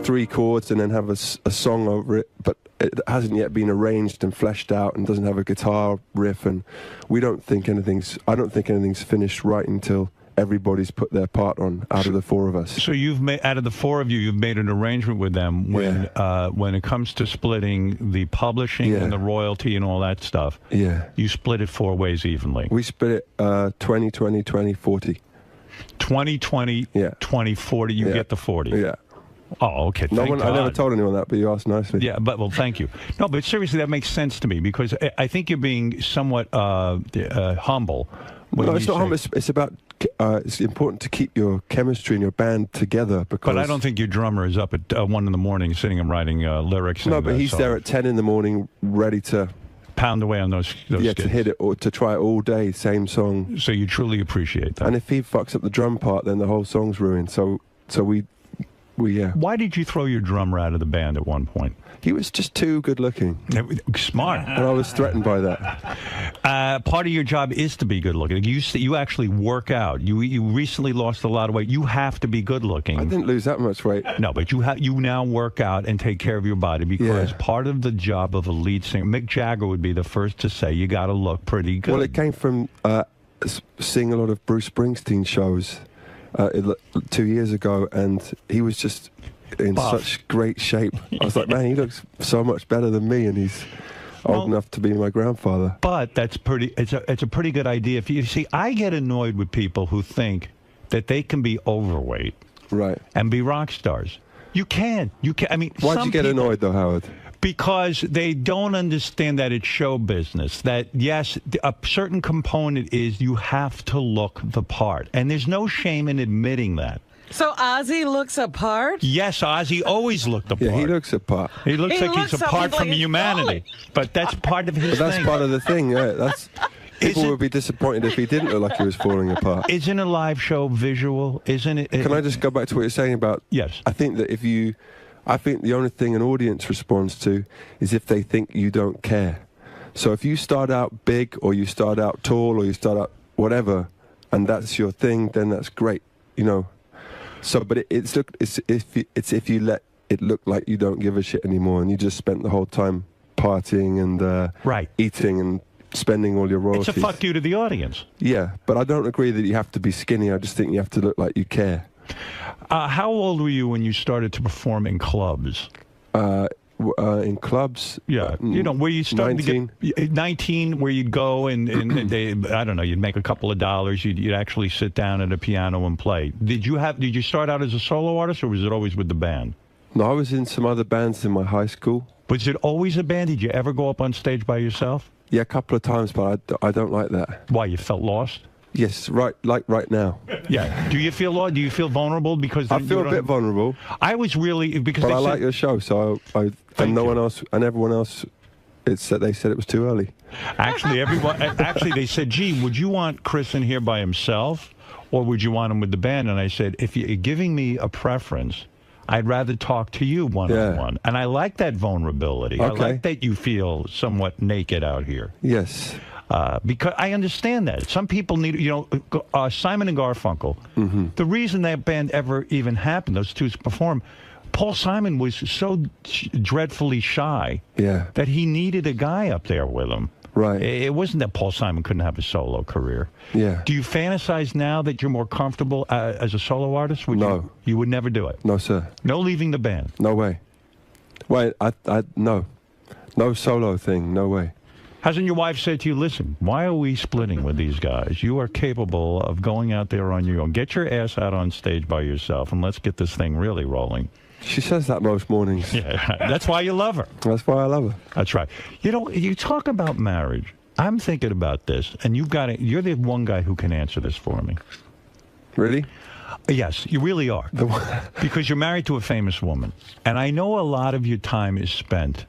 3 chords and then have a song over it, but it hasn't yet been arranged and fleshed out and doesn't have a guitar riff, and I don't think anything's finished right until everybody's put their part on out of the 4 of us. So you've made, out of the 4 of you, you've made an arrangement with them when it comes to splitting the publishing and the royalty and all that stuff. Yeah. You split it 4 ways evenly. We split it 20, 20, 20, 40. 20, 20, 20, 40, you get the 40. Yeah. Oh, okay. I Thank never God. told anyone that, but you asked nicely. Yeah, well, thank you. No, but seriously, that makes sense to me because I think you're being somewhat humble. No, it's not humble. It's about. It's important to keep your chemistry and your band together. But I don't think your drummer is up at 1 in the morning sitting and writing lyrics. No, and, but he's songs. there at 10 in the morning, ready to pound away on those skits. to hit it or to try it all day, same song. So you truly appreciate that. And if he fucks up the drum part, then the whole song's ruined. So we. Why did you throw your drummer out of the band at one point? He was just too good looking. Smart. And I was threatened by that. Part of your job is to be good looking. You actually work out. You recently lost a lot of weight. You have to be good looking. I didn't lose that much weight. No, but you now work out and take care of your body because part of the job of a lead singer, Mick Jagger would be the first to say you got to look pretty good. Well, it came from seeing a lot of Bruce Springsteen shows 2 years ago, and he was just in such great shape. I was like, man, he looks so much better than me, and he's old enough to be my grandfather. But that's pretty. It's a pretty good idea. If you see, I get annoyed with people who think that they can be overweight, right, and be rock stars. You can't. I mean, why'd you get annoyed though, Howard? Because they don't understand that it's show business. That, yes, a certain component is you have to look the part. And there's no shame in admitting that. So Ozzy looks apart? Yes, Ozzy always looked apart. Yeah, he looks apart. He looks like he's apart from humanity. But that's part of his But that's thing. part of the thing, yeah. That's... People would be disappointed if he didn't look like he was falling apart. Isn't a live show visual? Isn't it? Can I just go back to what you're saying about... Yes. I think that I think the only thing an audience responds to is if they think you don't care. So if you start out big, or you start out tall, or you start out whatever, and that's your thing, then that's great, you know. So, but it's if you let it look like you don't give a shit anymore, and you just spent the whole time partying and eating and spending all your royalties. It's a fuck you to the audience. Yeah, but I don't agree that you have to be skinny. I just think you have to look like you care. How old were you when you started to perform in clubs? In clubs? Yeah. You know, where you started 19. to get... 19, where you'd go and they, I don't know, you'd make a couple of dollars, you'd actually sit down at a piano and play. Did you start out as a solo artist, or was it always with the band? No, I was in some other bands in my high school. Was it always a band? Did you ever go up on stage by yourself? Yeah, a couple of times, but I don't like that. Why, you felt lost? Yes, right now. Yeah. Do you feel lost? Do you feel vulnerable? Because I feel a bit vulnerable. I was really... because. But I like your show, so and no one else, and everyone else, they said it was too early. Actually, they said, gee, would you want Chris in here by himself, or would you want him with the band? And I said, if you're giving me a preference, I'd rather talk to you one-on-one. And I like that vulnerability. Okay. I like that you feel somewhat naked out here. Yes. Because I understand that. Some people need, Simon and Garfunkel, the reason that band ever even happened, those two performed, Paul Simon was so dreadfully shy that he needed a guy up there with him. Right. It wasn't that Paul Simon couldn't have a solo career. Yeah. Do you fantasize now that you're more comfortable as a solo artist? No. You would never do it? No, sir. No leaving the band? No way. Wait, no. No solo thing, no way. Hasn't your wife said to you, listen, why are we splitting with these guys? You are capable of going out there on your own. Get your ass out on stage by yourself, and let's get this thing really rolling. She says that most mornings. Yeah, that's why you love her. That's why I love her. That's right. You talk about marriage. I'm thinking about this, and you're the one guy who can answer this for me. Really? Yes, you really are. Because you're married to a famous woman. And I know a lot of your time is spent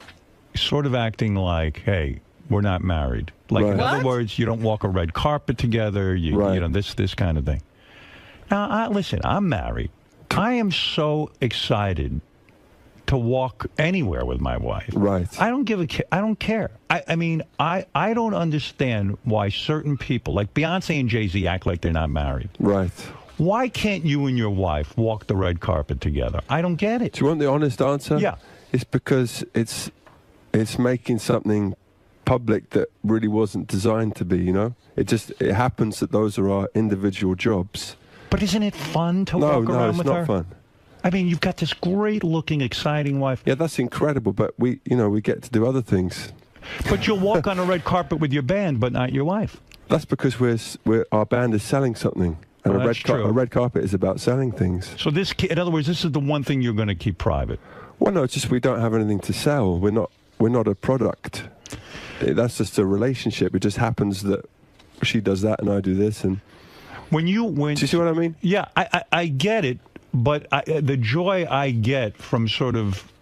sort of acting like, hey, we're not married. Like, in other words, you don't walk a red carpet together, you know, this kind of thing. Now, listen, I'm married. I am so excited to walk anywhere with my wife. Right. I don't give a I don't care. I mean, I don't understand why certain people, like Beyonce and Jay-Z, act like they're not married. Right. Why can't you and your wife walk the red carpet together? I don't get it. Do you want the honest answer? Yeah. It's because it's making something public that really wasn't designed to be, you know? It happens that those are our individual jobs. But isn't it fun to walk around with her? No, it's not fun. I mean, you've got this great-looking, exciting wife. Yeah, that's incredible, but we get to do other things. But you'll walk on a red carpet with your band, but not your wife. That's because our band is selling something. And Well, a red carpet is about selling things. So in other words, this is the one thing you're going to keep private. Well, no, it's just we don't have anything to sell. We're not a product. That's just a relationship. It just happens that she does that and I do this. And do you see what I mean? Yeah, I get it, but the joy I get from sort of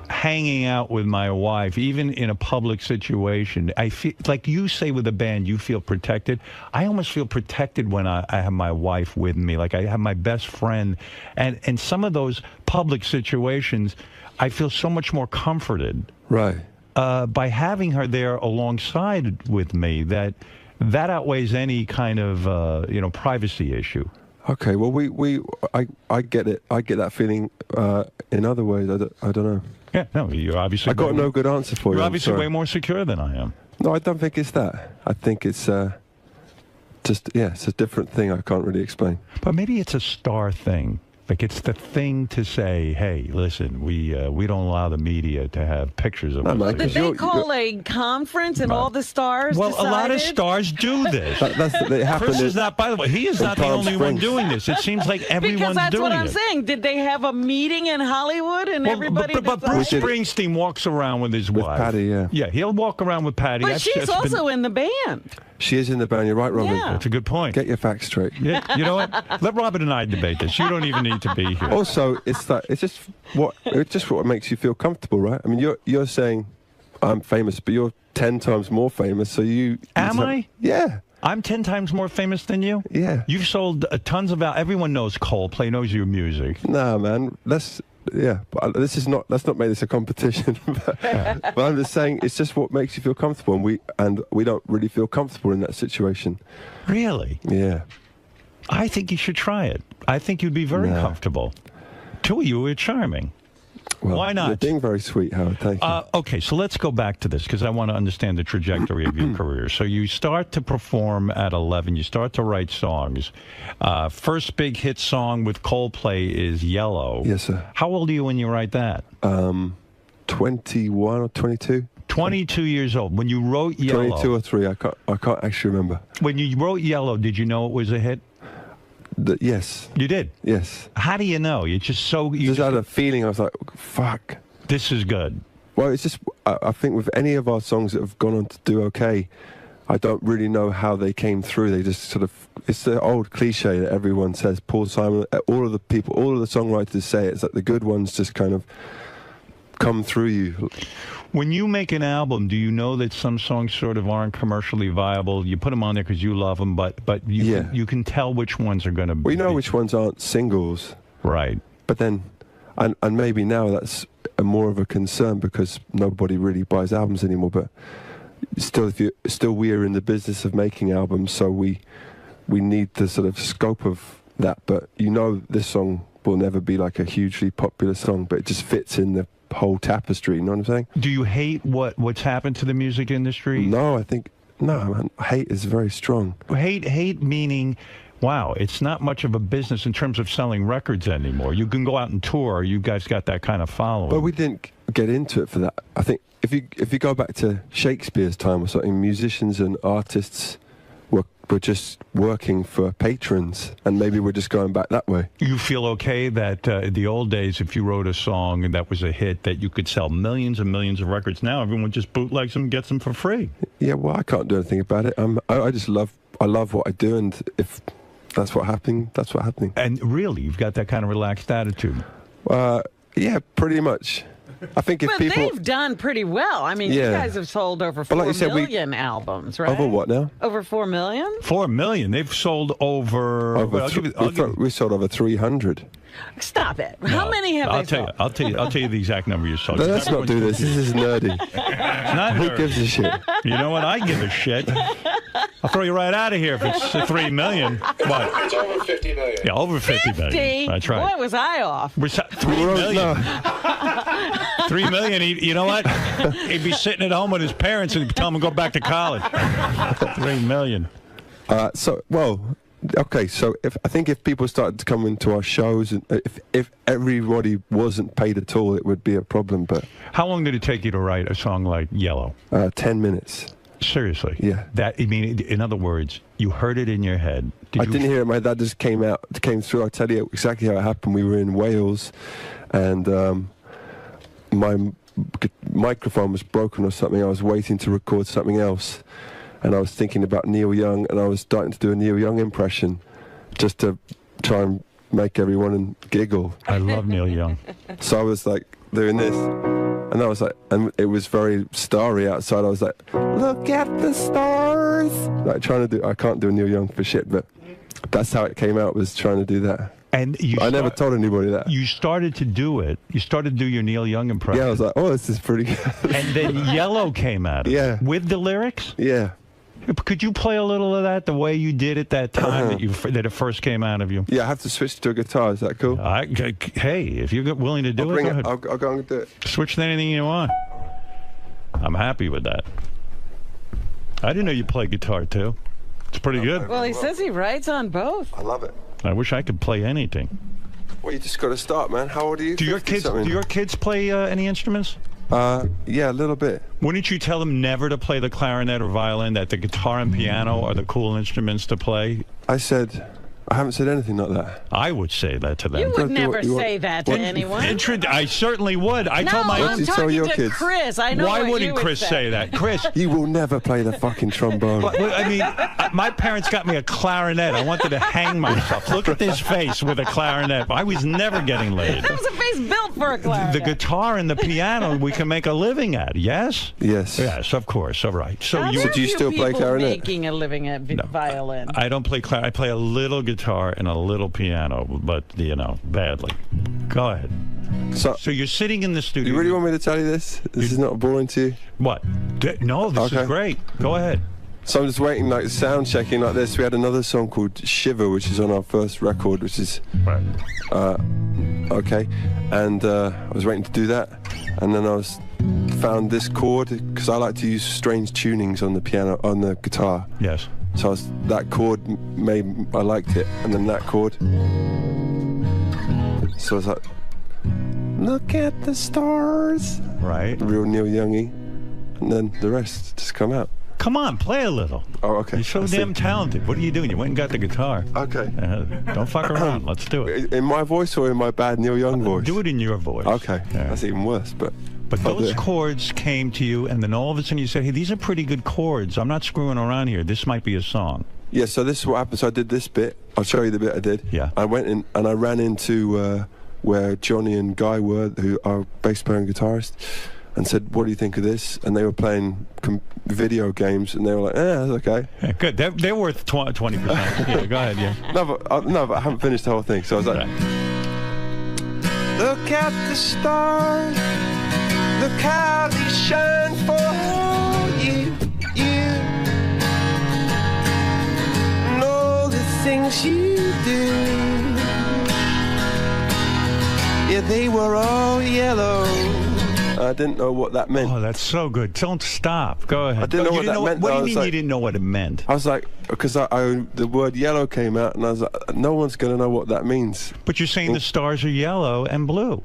hanging out with my wife, even in a public situation, I feel like you say with a band, you feel protected. I almost feel protected when I have my wife with me, like I have my best friend, and some of those public situations, I feel so much more comforted. Right. By having her there alongside with me, that outweighs any kind of privacy issue. Okay, well, I get it. I get that feeling in other ways. I don't know. Yeah, no, you're obviously. I got no good answer for you. You're obviously way more secure than I am. No, I don't think it's that. I think it's it's a different thing. I can't really explain. But maybe it's a star thing. Like it's the thing to say, hey, listen, we don't allow the media to have pictures of us. Did they call a conference and all the stars Well, decided? a lot of stars do this. It Chris is not, by the way, he is not the only one doing this. It seems like everyone's because that's doing what I'm it. saying. Did they have a meeting in Hollywood and everybody But Bruce Springsteen walks around with his wife. Patty, yeah. Yeah, he'll walk around with Patty. But she's also in the band. She is in the band. You're right, Robin. Yeah. That's a good point. Get your facts straight. Yeah, you know what? Let Robin and I debate this. You don't even need to be here. Also, it's just what makes you feel comfortable, right? I mean, you're saying I'm famous, but you're 10 times more famous, so you... Am I? Yeah. I'm 10 times more famous than you? Yeah. You've sold tons of... Everyone knows Coldplay, knows your music. Nah, man. But let's not make this a competition. But I'm just saying, it's just what makes you feel comfortable, and we don't really feel comfortable in that situation. Really? Yeah. I think you should try it. I think you'd be very comfortable. Two of you are charming. Well, why not? You're being very sweet, Howard. Thank you. Okay, so let's go back to this because I want to understand the trajectory of your career. So you start to perform at 11. You start to write songs. First big hit song with Coldplay is Yellow. Yes, sir. How old are you when you write that? 21 or 22. 22 years old. When you wrote Yellow. 22 or 3. I can't actually remember. When you wrote Yellow, did you know it was a hit? Yes. You did? Yes. How do you know? You just had a feeling. I was like, fuck. This is good. Well, it's just, I think with any of our songs that have gone on to do okay, I don't really know how they came through. They just sort of, it's the old cliche that everyone says. Paul Simon, all of the songwriters say it. It's like the good ones just kind of come through you. When you make an album, do you know that some songs sort of aren't commercially viable? You put them on there because you love them, but you can tell which ones are going to be. We know which ones aren't singles. Right. But then, and maybe now that's more of a concern because nobody really buys albums anymore, but still we are in the business of making albums, so we need the sort of scope of that. But this song will never be like a hugely popular song, but it just fits in the whole tapestry, you know what I'm saying? Do you hate what's happened to the music industry? No, man, hate is very strong. Hate meaning, wow, it's not much of a business in terms of selling records anymore. You can go out and tour. You guys got that kind of following. But we didn't get into it for that. I think if you go back to Shakespeare's time or something, musicians and artists were just working for patrons, and maybe we're just going back that way. You feel okay that in the old days, if you wrote a song and that was a hit, that you could sell millions and millions of records? Now everyone just bootlegs them and gets them for free. Yeah, well, I can't do anything about it. I just love what I do, and if that's what's happening, that's what's happening. And really, you've got that kind of relaxed attitude. Yeah, pretty much. I think if Well, people they've done pretty well. I mean, you Yeah. guys have sold over But 4 like you said, million albums, right? over what now? Over 4 million? 4 million. They've sold over. Over well, I'll give you- we sold over 300. Stop it. How many have I'll they tell sold? you. I'll tell you the exact number you sold. No, let's not do this. This is nerdy. It's not Who nerdy. gives a shit? You know what? I give a shit. I'll throw you right out of here if it's 3 million. What? It's over 50 million. Yeah, over 50 million. That's right. Boy, was I off. We're 3 million. 3 million. You know what? He'd be sitting at home with his parents and tell him to go back to college. 3 million. Okay, so I think if people started to come into our shows, and if everybody wasn't paid at all, it would be a problem. But How long did it take you to write a song like Yellow? 10 minutes. Seriously? Yeah. That, I mean, in other words, you heard it in your head. I didn't hear it. My dad just came through. I'll tell you exactly how it happened. We were in Wales, and my microphone was broken or something. I was waiting to record something else, and I was thinking about Neil Young, and I was starting to do a Neil Young impression just to try and make everyone giggle. I love Neil Young. So I was like doing this, and I was like, and it was very starry outside. I was like, look at the stars. Like trying to do, I can't do a Neil Young for shit, but that's how it came out, was trying to do that. And I never told anybody that. You started to do it. You started to do your Neil Young impression. Yeah, I was like, oh, this is pretty good. And then Yellow came out. Yeah. With the lyrics? Yeah. Could you play a little of that the way you did it that time that it first came out of you? Yeah, I have to switch to a guitar. Is that cool? Hey, if you're willing to do I'll bring go ahead. I'll go and do it. Switch to anything you want. I'm happy with that. I didn't know you play guitar too. It's pretty good. Well, he says he writes on both. I love it. I wish I could play anything. Well, you just got to start, man. How old are you? Do your kids play any instruments? Yeah, a little bit. Wouldn't you tell them never to play the clarinet or violin, that the guitar and piano are the cool instruments to play? I haven't said anything like that. I would say that to them. You would never say that to anyone. I certainly would. I told my I'm talking to Chris. I know Why what wouldn't you would Chris say that? Chris, you will never play the fucking trombone. I mean, my parents got me a clarinet. I wanted to hang myself. Look at this face with a clarinet. I was never getting laid. That was a face built for a clarinet. The guitar and the piano we can make a living at. Yes. Yes. Yes, of course. All right. So do you still play clarinet? Making a living at violin. I don't play clarinet. I play a little guitar and a little piano, but badly. Go ahead. So you're sitting in the studio. You really want me to tell you this? This is not boring to you? What? No, this is great. Go ahead. So I'm just waiting, like sound checking like this. We had another song called Shiver, which is on our first record, which is okay. And I was waiting to do that, and then I found this chord, because I like to use strange tunings on the piano, on the guitar. Yes. So that chord I liked it, and then that chord. So I was like, look at the stars. Right. Real Neil Youngy, and then the rest just come out. Come on, play a little. Oh, okay. You're so damn talented. What are you doing? You went and got the guitar. Okay. Don't fuck around. Let's do it. In my voice or in my bad Neil Young voice? Do it in your voice. Okay. Yeah. That's even worse, but those chords came to you, and then all of a sudden you said, hey, these are pretty good chords. I'm not screwing around here. This might be a song. Yeah, so this is what happened. So I did this bit. I'll show you the bit I did. Yeah. I went in and I ran into where Johnny and Guy were, who are bass player and guitarist, and said, what do you think of this? And they were playing video games, and they were like, that's okay. Yeah, good. They're worth 20%. Yeah, go ahead, yeah. No, but I haven't finished the whole thing, so I was like, look at the stars, look how they shine for you, and all the things you do. Yeah, they were all yellow. I didn't know what that meant. Oh, that's so good. Don't stop. Go ahead. I didn't know what that meant. What do you mean you didn't know what it meant? I was like, because the word yellow came out, and I was like, no one's going to know what that means. But you're saying the stars are yellow and blue.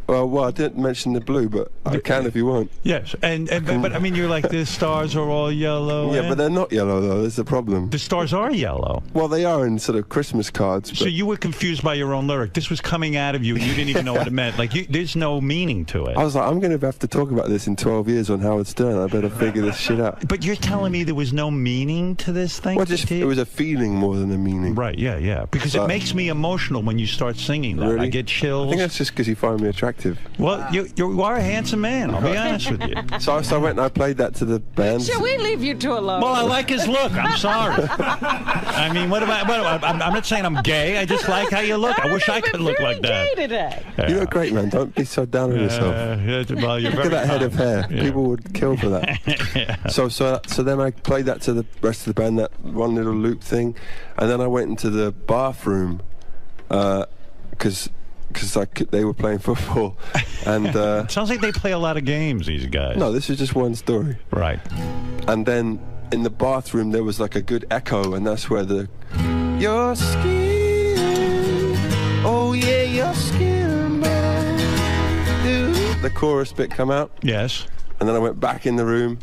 Well, I didn't mention the blue, but I can if you want. Yes, but I mean, you're like, the stars are all yellow. Yeah, but they're not yellow, though. That's the problem. The stars are yellow. Well, they are in sort of Christmas cards. But so you were confused by your own lyric. This was coming out of you, and you didn't even know what it meant. Like, there's no meaning to it. I was like, I'm going to have to talk about this in 12 years on Howard Stern. I better figure this shit out. But you're telling me there was no meaning to this thing? Well, it was a feeling more than a meaning. Right, yeah. Because it makes me emotional when you start singing that. Really? I get chills. I think that's just because you find me attractive. Well, you are a handsome man. I'll be honest with you. So I went and I played that to the band. Shall we leave you two alone? Well, I like his look. I'm sorry. I mean, I'm not saying I'm gay. I just like how you look. I wish I could look like that. Today. Yeah. You look great, man. Don't be so down on yourself. Well, you're look very at that head of hair. Yeah. People would kill for that. Yeah. So then I played that to the rest of the band, that one little loop thing, and then I went into the bathroom because they were playing football, and It sounds like they play a lot of games, these guys. no, this is just one story. Right. And then in the bathroom there was like a good echo, and that's where the your skin, oh yeah, your skin, the chorus bit come out. Yes. And then I went back in the room,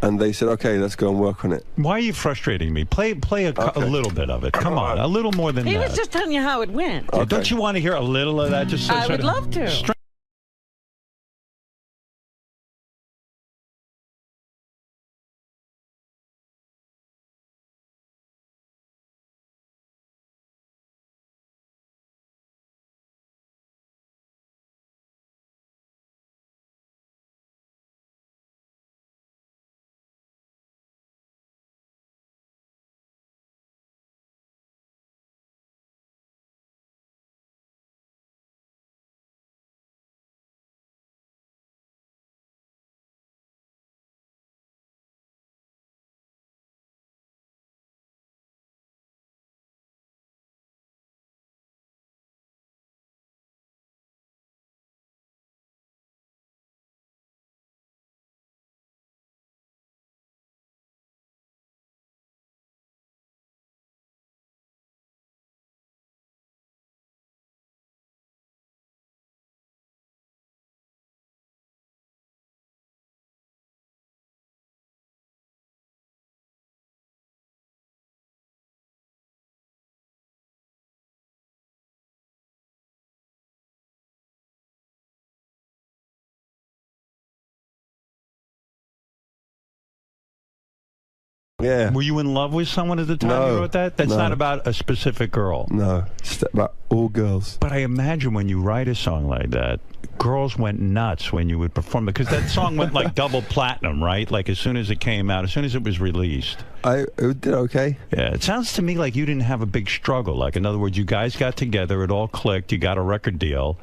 and they said, "Okay, let's go and work on it." Why are you frustrating me? Play a little bit of it. Come on, a little more than He that. was just telling you how it went. Yeah, don't you want to hear a little of that? Just I would love to. Yeah. Were you in love with someone at the time No, you wrote that? That's no. not about a specific girl. No, it's about all girls. But I imagine when you write a song like that, girls went nuts when you would perform, because that song went like double platinum, right? Like as soon as it came out, as soon as it was released. It did okay. Yeah, it sounds to me like you didn't have a big struggle. Like, in other words, you guys got together, it all clicked, you got a record deal.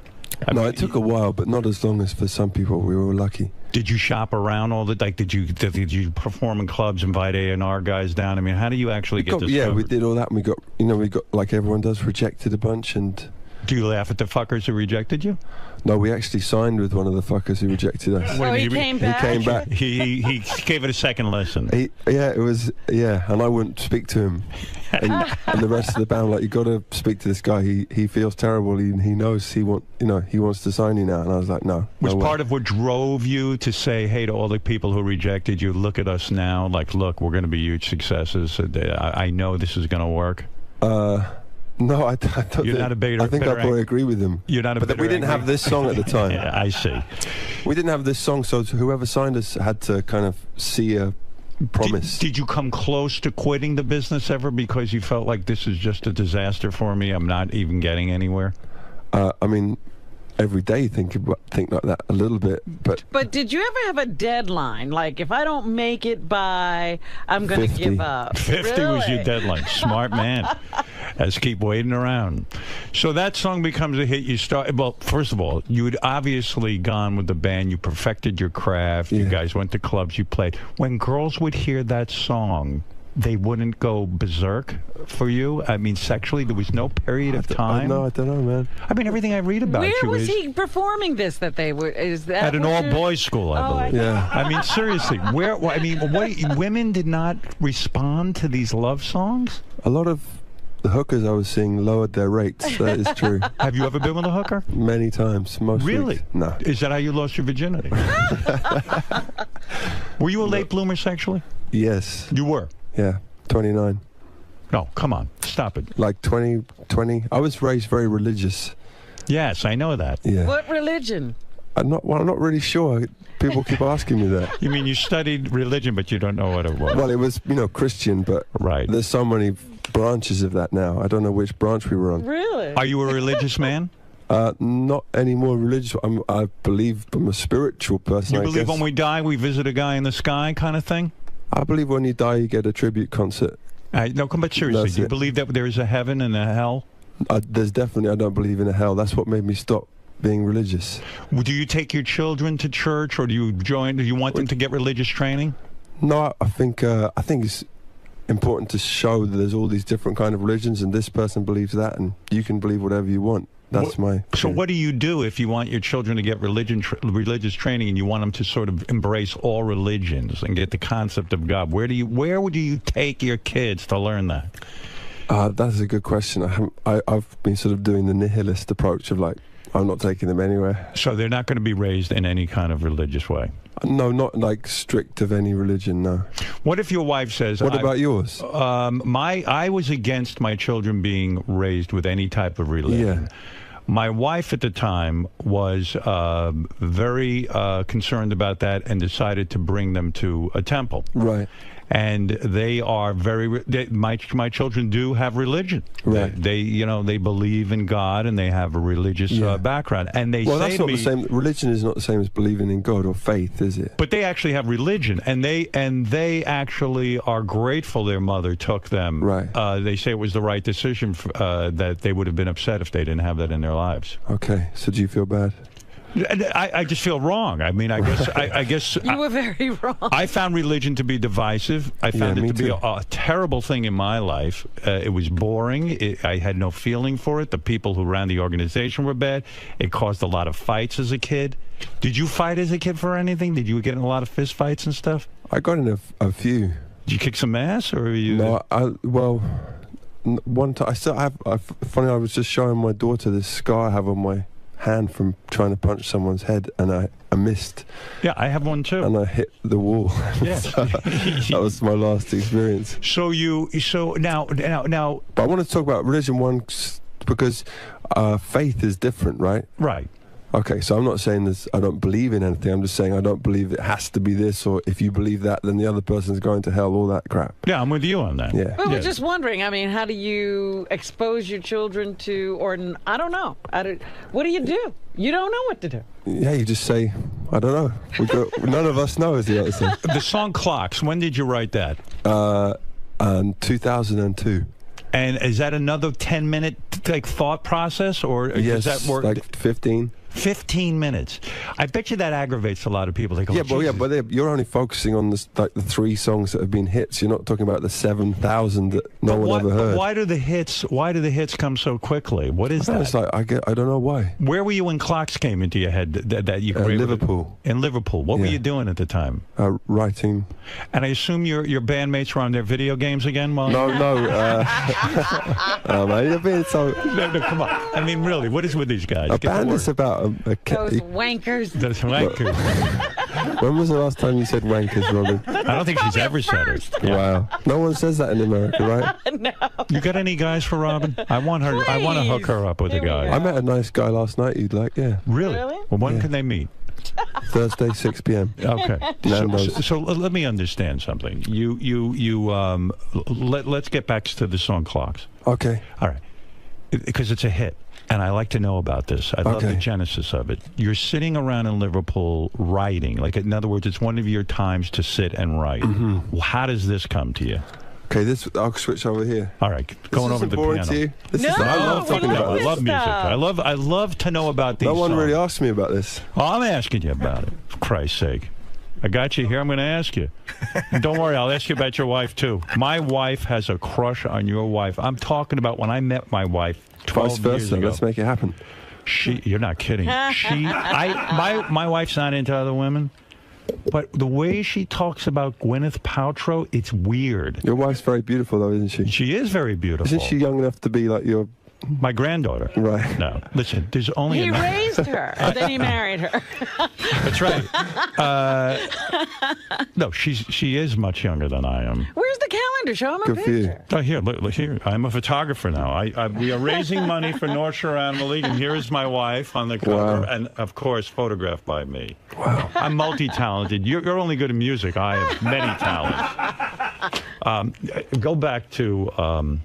No, it took a while, but not as long as for some people. We were lucky. Did you shop around all the, like, did you perform in clubs, invite A&R guys down? I mean, how do you actually get discovered? Yeah, we did all that, and we got, like everyone does, rejected a bunch, and... Do you laugh at the fuckers who rejected you? No, we actually signed with one of the fuckers who rejected us. So he came back? He came back. He gave it a second listen. And I wouldn't speak to him. And the rest of the band, like, you got to speak to this guy. He feels terrible. He knows he wants to sign you now. And I was like, no. Was no part of what drove you to say, hey, to all the people who rejected you, look at us now. Like, look, we're going to be huge successes. I know this is going to work. No, I don't. You're not a bitter. I think I probably agree with him. You're not a but bitter. we didn't have this song at the time. Yeah, I see. We didn't have this song, so whoever signed us had to kind of see a promise. Did you come close to quitting the business ever because you felt like this is just a disaster for me? I'm not even getting anywhere. I mean, every day think like that a little bit, but. But did you ever have a deadline? Like, if I don't make it by, I'm going to give up. 50 was your deadline. Smart man. Let's keep waiting around. So that song becomes a hit. You start. Well, first of all, you had obviously gone with the band. You perfected your craft. You guys went to clubs. You played. When girls would hear that song, they wouldn't go berserk for you? I mean, sexually? There was no period of time? No, I don't know, man. I mean, everything I read about Where you was is... he performing this that they were... Is that At an all-boys school, I believe. Yeah. I mean, seriously, where... I mean, women did not respond to these love songs? A lot of the hookers I was seeing lowered their rates. That is true. Have you ever been with a hooker? Many times. Most Really? weeks. No. Is that how you lost your virginity? Were you a late bloomer sexually? Yes. You were? Yeah. 29. No, come on. Stop it. Like 20. I was raised very religious. Yes, I know that. Yeah. What religion? I'm not really sure. People keep asking me that. You mean you studied religion, but you don't know what it was? Well, it was, Christian, but there's so many branches of that now. I don't know which branch we were on. Really? Are you a religious man? Not any more religious. I believe I'm a spiritual person. You I believe guess. when we die, we visit a guy in the sky kind of thing? I believe when you die, you get a tribute concert. No, come back seriously. That's Do you it. believe that there is a heaven and a hell? There's definitely, I don't believe in a hell. That's what made me stop being religious. Do you take your children to church, or do you want them to get religious training? No, I think it's important to show that there's all these different kind of religions, and this person believes that, and you can believe whatever you want. That's my. So what do you do if you want your children to get religious training, and you want them to sort of embrace all religions and get the concept of God? Where would you take your kids to learn that? That's a good question. I've been sort of doing the nihilist approach of like, I'm not taking them anywhere. So they're not going to be raised in any kind of religious way? No, not like strict of any religion, no. What if your wife says... What about yours? I was against my children being raised with any type of religion. Yeah. My wife at the time was very concerned about that and decided to bring them to a temple. Right. And they are my children do have religion. Right. They believe in God, and they have a religious background. And they well, say that's to not me, the same. Religion is not the same as believing in God or faith, is it? but they actually have religion, and they actually are grateful their mother took them. Right. They say it was the right decision. That they would have been upset if they didn't have that in their lives. Okay. So do you feel bad? I just feel wrong. I mean, I guess You were very wrong. I found religion to be divisive. I found it to be a terrible thing in my life. It was boring. I had no feeling for it. The people who ran the organization were bad. It caused a lot of fights as a kid. Did you fight as a kid for anything? Did you get in a lot of fist fights and stuff? I got in a few. Did you kick some ass, or were you? No, one time I still have. Funny, I was just showing my daughter this scar I have on my hand from trying to punch someone's head, and I missed. Yeah, I have one too. And I hit the wall. Yeah. So that was my last experience. So now. But I want to talk about religion once because faith is different, right? Right. Okay, so I'm not saying this, I don't believe in anything. I'm just saying I don't believe it has to be this, or if you believe that, then the other person's going to hell, all that crap. Yeah, I'm with you on that. Yeah. But we're just wondering, I mean, how do you expose your children to, or I don't know. What do? You don't know what to do. Yeah, you just say, I don't know. None of us know, is the other thing. The song Clocks, when did you write that? 2002. And is that another 10-minute thought process, or yes, does that work? Like 15. 15 minutes. I bet you that aggravates a lot of people. They go, but you're only focusing on the 3 songs that have been hits. You're not talking about the 7,000 that no one ever heard. Why do the hits come so quickly? What is that? It's like, I don't know why. Where were you when Clocks came into your head that you were Liverpool. In Liverpool. What were you doing at the time? Writing. And I assume your bandmates were on their video games again? No. Oh, man, you're being so... No, come on. I mean, really, what is with these guys? A band is about Those wankers. Those wankers. When was the last time you said wankers, Robin? I don't think she's ever said it. Yeah. Wow. No one says that in America, right? No. You got any guys for Robin? I want her. I want to hook her up with a guy. I met a nice guy last night you'd like, yeah. Really? Well, when can they meet? Thursday, 6 p.m. Okay. So let me understand something. Let's get back to the song Clocks. Okay. All right. Because it's a hit. And I like to know about this. I love the genesis of it. You're sitting around in Liverpool writing. Like, in other words, it's one of your times to sit and write. Mm-hmm. How does this come to you? Okay, I'll switch over here. All right, going over the piano. To you? I love talking about this. I love music. I love to know about these No one songs. really asked me about this. Oh, I'm asking you about it, for Christ's sake. I got you here. I'm going to ask you. And don't worry, I'll ask you about your wife, too. My wife has a crush on your wife. I'm talking about when I met my wife 12 years ago. Let's make it happen. You're not kidding. My wife's not into other women. But the way she talks about Gwyneth Paltrow, it's weird. Your wife's very beautiful, though, isn't she? She is very beautiful. Isn't she young enough to be like your... My granddaughter. Right. No, listen, there's only... He raised her, and then he married her. That's right. No, she is much younger than I am. Where's the calendar? Show him a Good for you. picture. Oh, here, look here. I'm a photographer now. We are raising money for North Shore Animal League, and here is my wife on the cover, and, of course, photographed by me. Wow. I'm multi-talented. You're only good at music. I have many talents. Go back to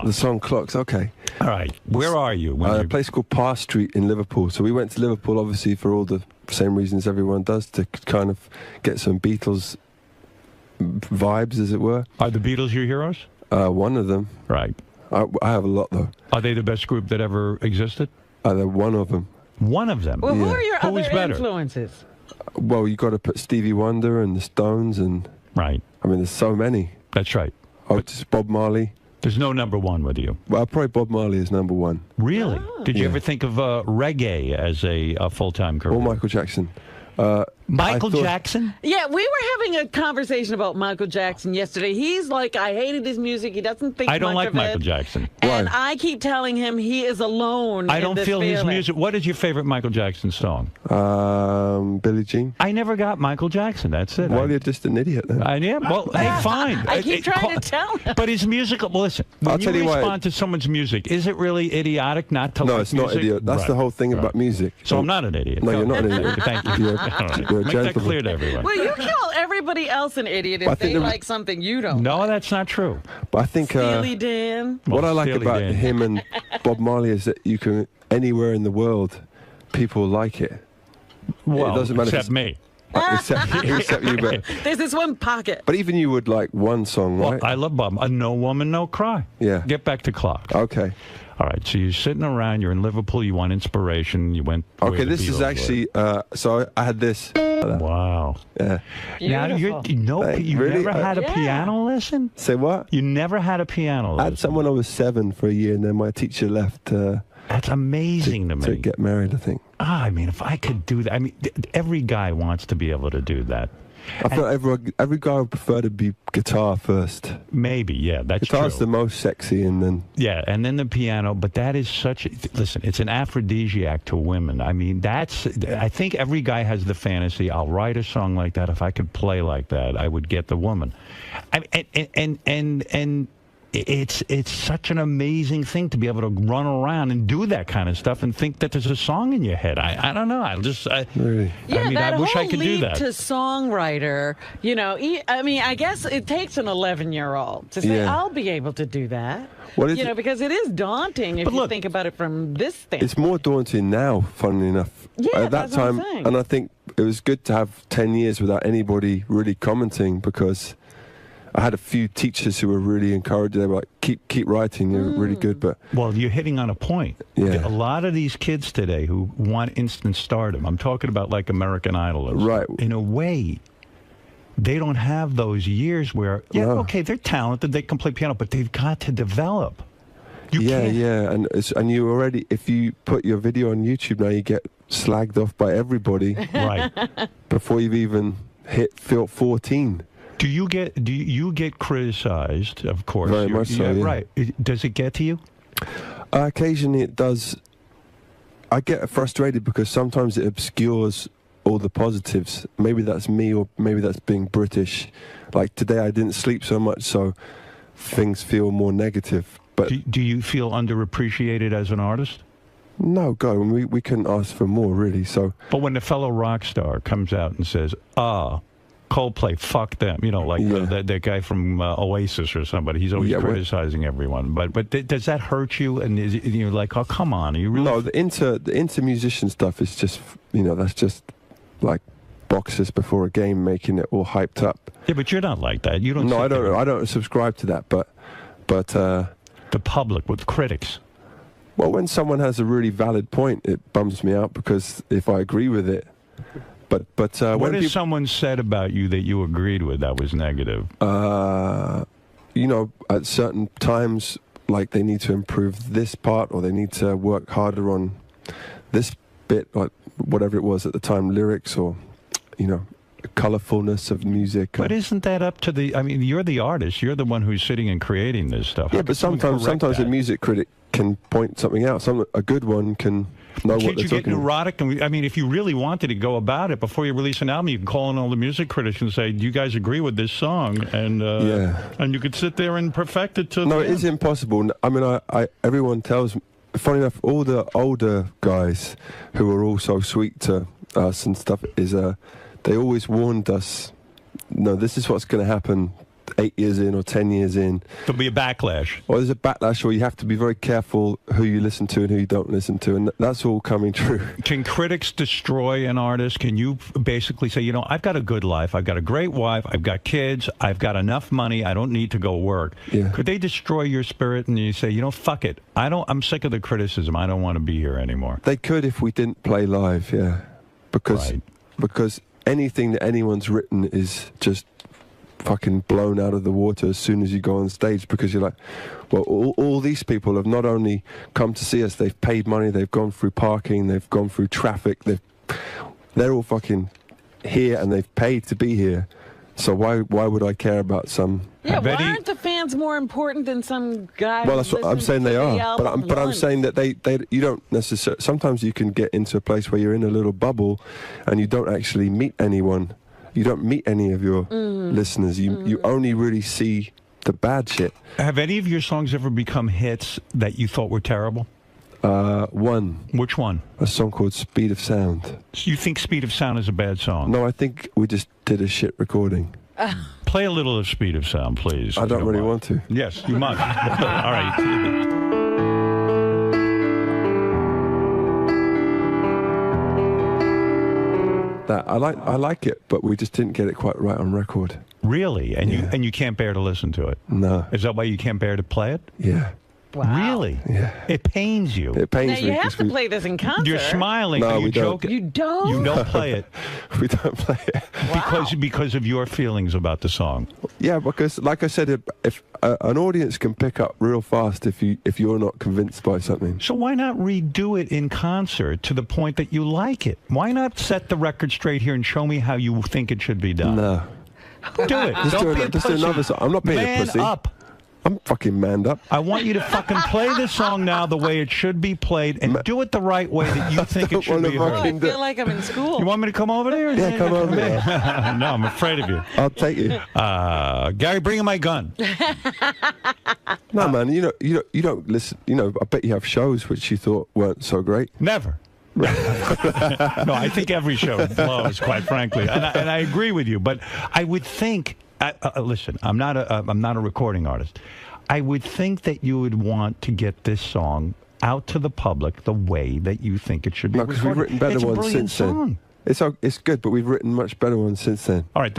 The song Clocks, okay. All right. Where are you? A place called Parr Street in Liverpool. So we went to Liverpool, obviously, for all the same reasons everyone does, to kind of get some Beatles vibes, as it were. Are the Beatles your heroes? One of them. Right. I have a lot, though. Are they the best group that ever existed? They're one of them. One of them? Well, who are your Who is other better? influences? Well, you got to put Stevie Wonder and the Stones and... Right. I mean, there's so many. That's right. Oh, just Bob Marley. There's no number one with you. Well, probably Bob Marley is number one. Really? Did you ever think of reggae as a full-time career? Or Michael Jackson. Michael Jackson? Yeah, we were having a conversation about Michael Jackson yesterday. He's like, I hated his music. He doesn't think I don't much like of Michael it. Jackson. And I keep telling him he is alone. I in don't this feel his feeling. music. What is your favorite Michael Jackson song? Billie Jean. I never got Michael Jackson. That's it. Well, you're just an idiot then. I am. Well, hey, fine. I keep trying to tell him. But his music, well, listen, when I'll tell you why- respond to someone's music, is it really idiotic not to No, like it's not music? idiot. That's Right. the whole thing about music. So I'm not an idiot. No, you're not an idiot. Thank you. You're All right. a Make that gentleman. clear to everyone. Well, you call everybody else an idiot I if think they the- like something you don't. No, that's not true. But I think Steely Dan. what I like Steely about Dan. him and Bob Marley is that you can, anywhere in the world, people like it. Well, it doesn't matter if except me. except you, but There's this one pocket. even you would like one song, Well, right? I love Bob. No Woman, No Cry. Yeah. Get back to Clock. Okay. All right, so you're sitting around, you're in Liverpool, you want inspiration, you went... where Okay, the this is Beatles actually, so I had this. were. Wow. Yeah. Now, you Really? never had a piano lesson? Say what? You never had a piano I lesson? had someone I was 7 for a year, and then my teacher left That's amazing to me. to get married, I think. I mean, if I could do that, I mean, every guy wants to be able to do that. I feel every guy would prefer to be guitar first. Maybe, yeah, that's Guitar's true. the most sexy, and then... Yeah, and then the piano, but that is such... Listen, it's an aphrodisiac to women. I mean, I think every guy has the fantasy, I'll write a song like that. If I could play like that, I would get the woman. And it's such an amazing thing to be able to run around and do that kind of stuff and think that there's a song in your head. I don't know. Really? Yeah, I mean, that I wish whole I could do leap that. to songwriter, you know, I mean, I guess it takes an 11-year-old to say, Yeah. I'll be able to do that. What is you know, it- because it is daunting if you think about it from this standpoint. It's more daunting now, funnily enough. Yeah, At that that's what I'm time, saying. and I think it was good to have 10 years without anybody really commenting, because I had a few teachers who were really encouraging. They were like, keep writing, you're really good. But Well, you're hitting on a point. Yeah. A lot of these kids today who want instant stardom, I'm talking about like American Idol. Right. In a way, they don't have those years where, okay, they're talented, they can play piano, but they've got to develop. yeah, and you already, if you put your video on YouTube now, you get slagged off by everybody. Right. Before you've even hit 14. Do you get criticized? Of course, Very much so, yeah. Right. Does it get to you? Occasionally it does. I get frustrated because sometimes it obscures all the positives. Maybe that's me, or maybe that's being British. Like today I didn't sleep so much, so things feel more negative. But do you feel underappreciated as an artist? No, God, we couldn't ask for more, really. So, but when the fellow rock star comes out and says, Coldplay, fuck them, you know, like that guy from Oasis or somebody, he's always criticizing everyone. But does that hurt you? And you're like, oh, come on, are you really? No, the inter musician stuff is just, that's just like boxers before a game, making it all hyped up. Yeah, but you're not like that. You don't. No, I don't subscribe to that. But the public with critics. Well, when someone has a really valid point, it bums me out, because if I agree with it. But what has someone said about you that you agreed with that was negative? At certain times, like they need to improve this part, or they need to work harder on this bit, like whatever it was at the time, lyrics, or colorfulness of music. But isn't that up to the? I mean, you're the artist. You're the one who's sitting and creating this stuff. Yeah, but sometimes a music critic can point something out. A good one can know what they're Can't you get talking about. neurotic? And I mean, if you really wanted to go about it before you release an album, you can call in all the music critics and say, "Do you guys agree with this song?" And and you could sit there and perfect it to. No, it is impossible. I mean, everyone tells me. Funny enough, all the older guys who are all so sweet to us and stuff they always warned us. No, this is what's going to happen. 8 years in or 10 years in. There'll be a backlash. Or there's a backlash, or you have to be very careful who you listen to and who you don't listen to, and that's all coming true. Can critics destroy an artist? Can you basically say, you know, I've got a good life, I've got a great wife, I've got kids, I've got enough money, I don't need to go work. Yeah. Could they destroy your spirit and you say, you know, fuck it, I'm sick of the criticism, I don't want to be here anymore? They could if we didn't play live, yeah. Because anything that anyone's written is just fucking blown out of the water as soon as you go on stage, because you're like, well, all these people have not only come to see us, they've paid money, they've gone through parking, they've gone through traffic, they're all fucking here and they've paid to be here. So why would I care about some? Yeah, why aren't the fans more important than some guy? Well, that's what I'm saying. They are, but I'm saying that they you don't necessarily. Sometimes you can get into a place where you're in a little bubble, and you don't actually meet anyone. You don't meet any of your listeners. You only really see the bad shit. Have any of your songs ever become hits that you thought were terrible? One. Which one? A song called Speed of Sound. So you think Speed of Sound is a bad song? No, I think we just did a shit recording. Play a little of Speed of Sound, please. I don't really want to. Yes, you must. All right. That I like it, but we just didn't get it quite right on record. Really? And you can't bear to listen to it? No. Is that why you can't bear to play it? Yeah. Wow. Really? Yeah. It pains you. It pains me. Now you have to play this in concert. You're smiling. No, Are you we don't. joking? You don't? You don't play it. We don't play it. Because of your feelings about the song. Yeah, because like I said, if an audience can pick up real fast if you're not convinced by something. So why not redo it in concert to the point that you like it? Why not set the record straight here and show me how you think it should be done? No. Do it. Just do another song. I'm not being a pussy. Man up. I'm fucking manned up. I want you to fucking play this song now the way it should be played, and do it the right way that you think it should be heard. I feel like I'm in school. You want me to come over there? Yeah, come over there. No, I'm afraid of you. I'll take you. Gary, bring in my gun. No, man, you don't listen. You know, I bet you have shows which you thought weren't so great. Never. No, I think every show blows, quite frankly, and I agree with you. But I would think. Listen, I'm not a recording artist. I would think that you would want to get this song out to the public the way that you think it should be. No, because we've written better ones since then. It's good, but we've written much better ones since then. All right.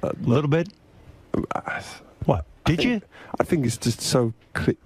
A little bit. What? Did you? I think it's just so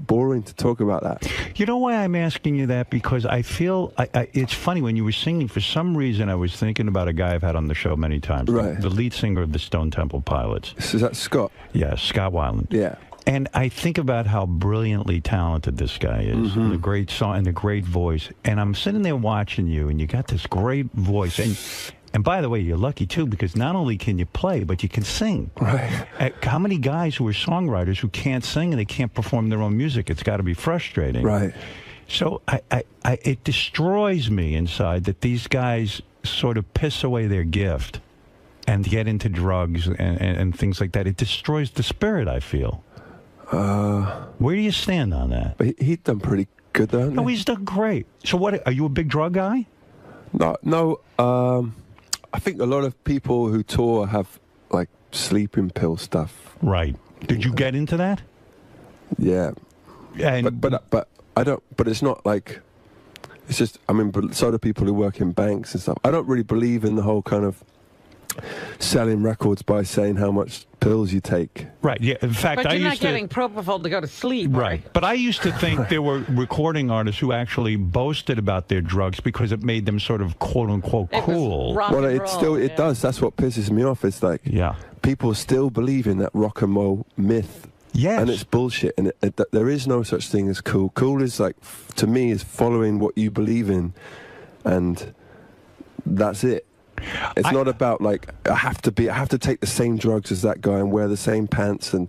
boring to talk about that. You know why I'm asking you that? Because I feel it's funny when you were singing. For some reason, I was thinking about a guy I've had on the show many times. Right. The lead singer of the Stone Temple Pilots. Is that Scott? Yeah, Scott Weiland. Yeah. And I think about how brilliantly talented this guy is, and the great song and the great voice. And I'm sitting there watching you, and you got this great voice. And by the way, you're lucky too, because not only can you play, but you can sing. Right. How many guys who are songwriters who can't sing and they can't perform their own music? It's got to be frustrating. Right. So it destroys me inside that these guys sort of piss away their gift and get into drugs and things like that. It destroys the spirit, I feel. Where do you stand on that? But he's done pretty good, though. No, he's done great. So what? Are you a big drug guy? No. I think a lot of people who tour have like sleeping pill stuff. Right. Did you get into that? Yeah. And but I don't. But it's not like. It's just. I mean, but so do people who work in banks and stuff. I don't really believe in the whole kind of selling records by saying how much pills you take. Right. Yeah. In fact, but you're not getting propofol to go to sleep. Right. But I used to think there were recording artists who actually boasted about their drugs because it made them sort of quote unquote cool. Well, it does. That's what pisses me off. It's like people still believe in that rock and roll myth. Yes. And it's bullshit. And there is no such thing as cool. Cool is like, to me, is following what you believe in, and that's it. It's not about like I have to take the same drugs as that guy and wear the same pants, and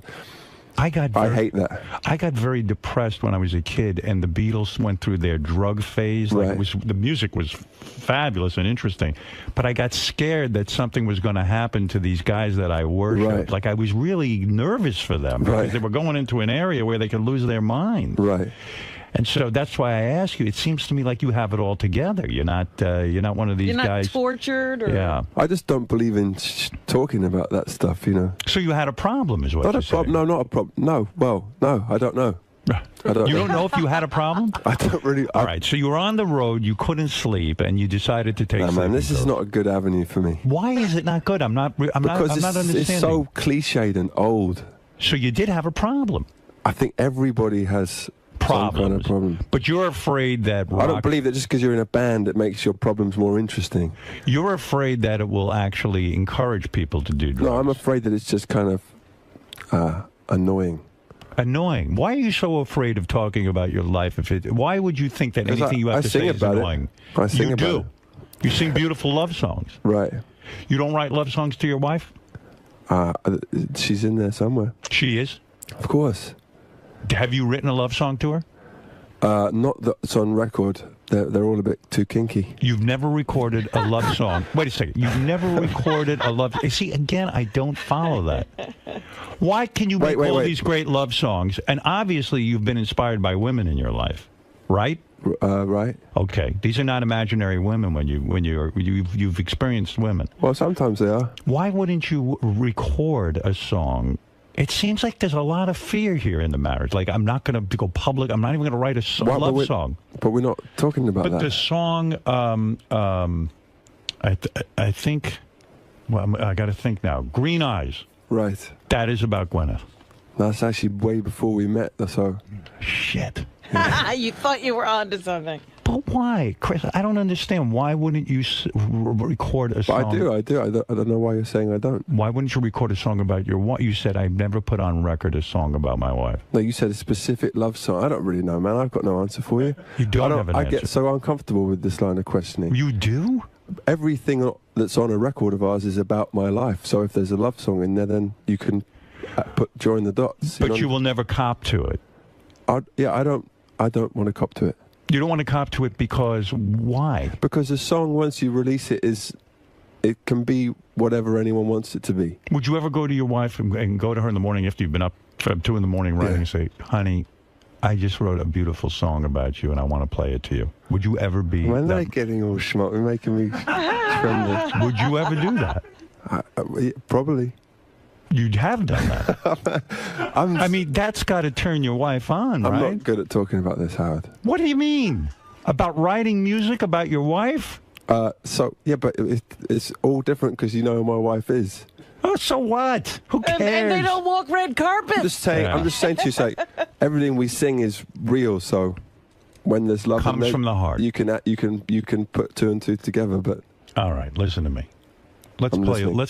I hate that. I got very depressed when I was a kid, and the Beatles went through their drug phase. Like the music was fabulous and interesting, but I got scared that something was going to happen to these guys that I worshiped. Right. Like I was really nervous for them because they were going into an area where they could lose their mind. Right. And so that's why I ask you. It seems to me like you have it all together. You're not one of these You're not guys. tortured. Or... Yeah. I just don't believe in talking about that stuff. You know. So you had a problem, is what not you're a problem. No, not a problem. No. Well, no. I don't know. You don't know if you had a problem? I don't really. All right. So you were on the road. You couldn't sleep, and you decided to take. No, man, this is not a good avenue for me. Why is it not good? I'm not understanding. It's so cliched and old. So you did have a problem. I think everybody has. Some kind of problem. But you're afraid that I don't believe that just because you're in a band it makes your problems more interesting. You're afraid that it will actually encourage people to do drugs. No, I'm afraid that it's just kind of annoying. Annoying? Why are you so afraid of talking about your life? Why would you think that anything you have to say is annoying? I sing about it. You sing beautiful love songs. Right. You don't write love songs to your wife? She's in there somewhere. She is? Of course. Have you written a love song to her? Not that's on record. They're all a bit too kinky. You've never recorded a love song. Wait a second. You've never recorded a love. See, again, I don't follow that. Why can you make all these great love songs? And obviously, you've been inspired by women in your life, right? Right. Okay. These are not imaginary women you've experienced women. Well, sometimes they are. Why wouldn't you record a song? It seems like there's a lot of fear here in the marriage. Like, I'm not going to go public. I'm not even going to write a love song. But we're not talking about that. But the song, I think, well, I got to think now. Green Eyes. Right. That is about Gwyneth. That's actually way before we met, so. Shit. You thought you were onto something. But why, Chris? I don't understand. Why wouldn't you record a song? But I do. I don't know why you're saying I don't. Why wouldn't you record a song about your wife? You said, I've never put on record a song about my wife. No, you said a specific love song. I don't really know, man. I've got no answer for you. You don't have an answer. I get so uncomfortable with this line of questioning. You do? Everything that's on a record of ours is about my life. So if there's a love song in there, then you can join the dots. But you will never cop to it. I don't want to cop to it. You don't want to cop to it because why? Because a song, once you release it, it can be whatever anyone wants it to be. Would you ever go to your wife and go to her in the morning after you've been up from 2 in the morning writing and say, honey, I just wrote a beautiful song about you and I want to play it to you? Would you ever be... When they're getting all schmuck, they're making me tremble. Would you ever do that? Probably. You'd have done that. I mean, that's got to turn your wife on, right? I'm not good at talking about this, Howard. What do you mean? About writing music about your wife? Yeah, but it's all different because you know who my wife is. Oh, so what? Who cares? And they don't walk red carpets. I'm just saying to you, everything we sing is real. So when there's love, comes from the heart. You can put 2 and 2 together. But all right, listen to me. Let's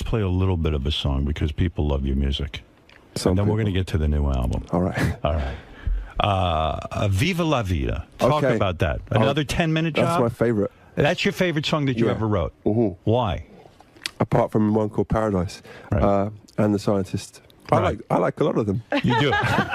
play a little bit of a song because people love your music. And then we're going to get to the new album. All right. All right. Viva La Vida. Talk about that. Another 10-minute job? That's my favorite. That's your favorite song that you ever wrote? Why? Apart from one called Paradise and The Scientist. I like a lot of them. You do.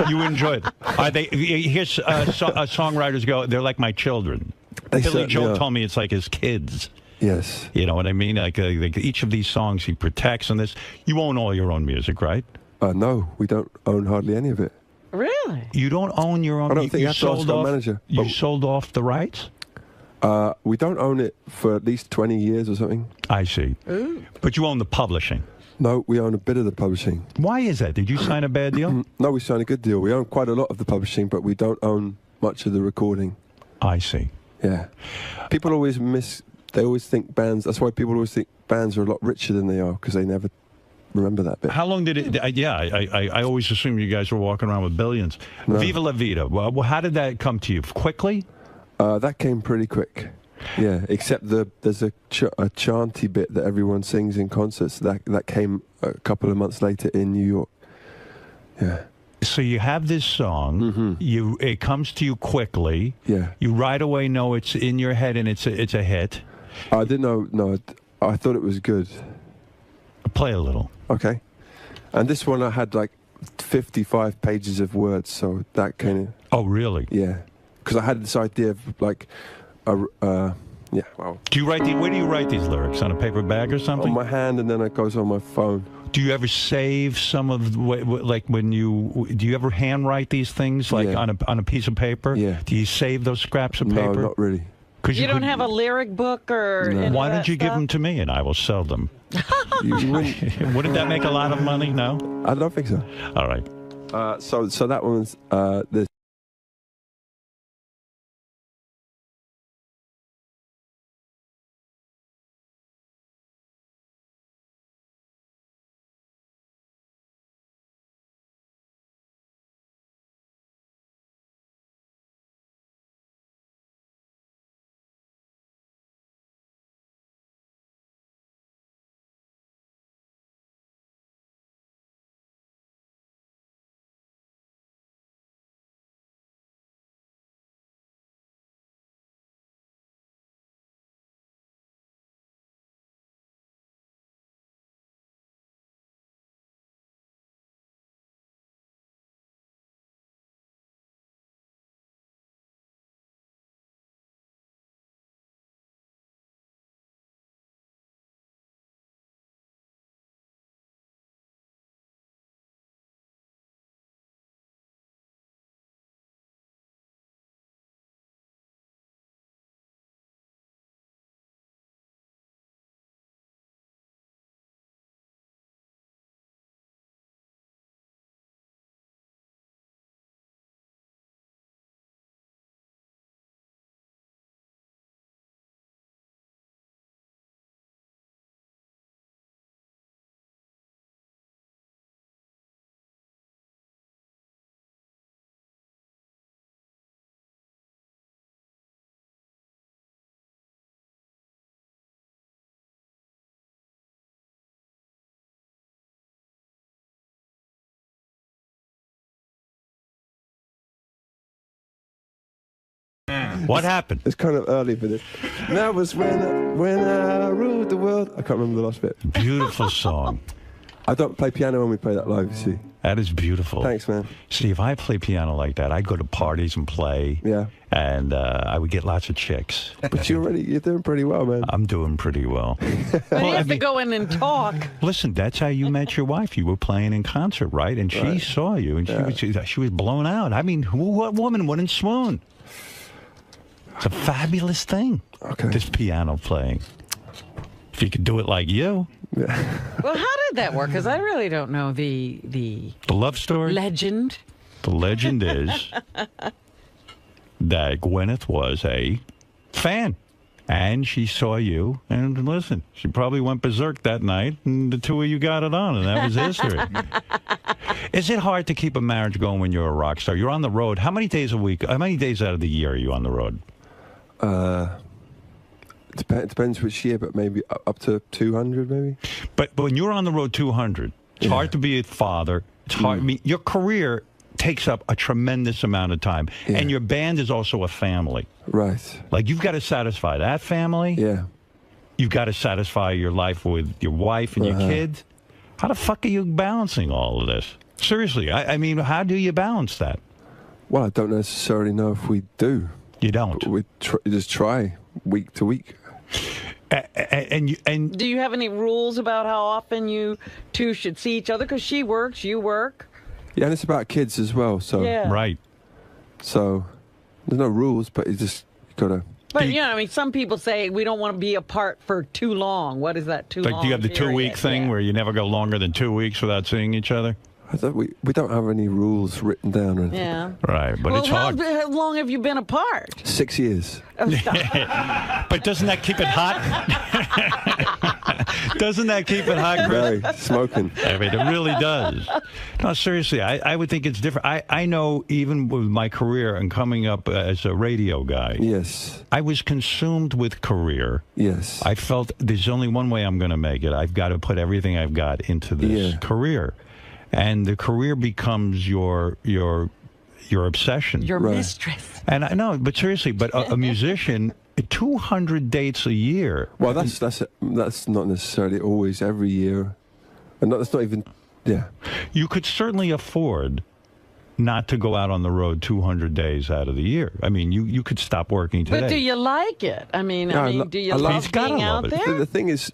You enjoy it. Here's songwriters go, they're like my children. Billy Joel told me it's like his kids. Yes. You know what I mean? Like each of these songs he protects and this. You own all your own music, right? No, we don't own hardly any of it. Really? You don't own your own? I don't think you have to ask our manager. You sold off the rights? We don't own it for at least 20 years or something. I see. Ooh. But you own the publishing? No, we own a bit of the publishing. Why is that? Did you sign a bad deal? No, we signed a good deal. We own quite a lot of the publishing, but we don't own much of the recording. I see. Yeah. People always they always think bands, that's why people always think bands are a lot richer than they are, because they never remember that bit. How long did it, I always assumed you guys were walking around with billions. No. Viva La Vida, well, how did that come to you? Quickly? That came pretty quick. Yeah, except there's a chanty bit that everyone sings in concerts. That came a couple of months later in New York. Yeah. So you have this song. It comes to you quickly. Yeah. You right away know it's in your head and it's a hit. I didn't know. No, I thought it was good. Play a little. Okay. And this one I had like 55 pages of words, so that kind of. Oh, really? Yeah. Because I had this idea of like. Yeah, well. Do you write where do you write these lyrics? On a paper bag or something? On my hand, and then it goes on my phone. Do you ever save some of like when do you ever handwrite these things like on a piece of paper? Yeah. Do you save those scraps of paper? No, not really. You don't have a lyric book or any Why of don't that you give stuff? them to me and I will sell them? Wouldn't that make a lot of money? No? I don't think so. All right. So that one's this. What happened? It's kind of early for this. That was when I ruled the world. I can't remember the last bit. Beautiful song. I don't play piano when we play that live, you see. That is beautiful. Thanks, man. See, if I play piano like that, I'd go to parties and play. Yeah. And I would get lots of chicks. But you're doing pretty well, man. I'm doing pretty well. But you have to go in and talk. Listen, that's how you met your wife. You were playing in concert, right? And she saw you, and she was blown out. I mean, what woman wouldn't swoon? It's a fabulous thing. Okay. This piano playing. If you could do it like you. Well, how did that work? Because I really don't know the love story. Legend. The legend is that Gwyneth was a fan, and she saw you. And listen, she probably went berserk that night, and the two of you got it on, and that was history. Is it hard to keep a marriage going when you're a rock star? You're on the road. How many days a week? How many days out of the year are you on the road? It depends which year, but maybe up to 200, maybe. But when you're on the road 200, it's hard to be a father. It's hard. I mean, your career takes up a tremendous amount of time, and your band is also a family. Right. Like, you've got to satisfy that family. Yeah. You've got to satisfy your life with your wife and your kids. How the fuck are you balancing all of this? Seriously, I mean, how do you balance that? Well, I don't necessarily know if we do. You don't? We just try week to week. And do you have any rules about how often you two should see each other? Because she works, you work. Yeah, and it's about kids as well. So right. So there's no rules, but you just gotta. But you know, I mean, some people say we don't want to be apart for too long. What is that too long? Like, do you have the 2-week thing where you never go longer than 2 weeks without seeing each other? We don't have any rules written down or anything. Yeah. Right, but it's hard. How long have you been apart? 6 years. But doesn't that keep it hot? Doesn't that keep it hot, Chris? Very smoking. I mean, it really does. No, seriously, I would think it's different. I know even with my career and coming up as a radio guy. Yes. I was consumed with career. Yes. I felt there's only one way I'm going to make it. I've got to put everything I've got into this career. And the career becomes your obsession. Your mistress. And I know, but seriously, but a musician, 200 dates a year. Well, that's not necessarily always every year. And that's not even, You could certainly afford not to go out on the road 200 days out of the year. I mean, you could stop working today. But do you like it? I mean, do you love being out there? The thing is,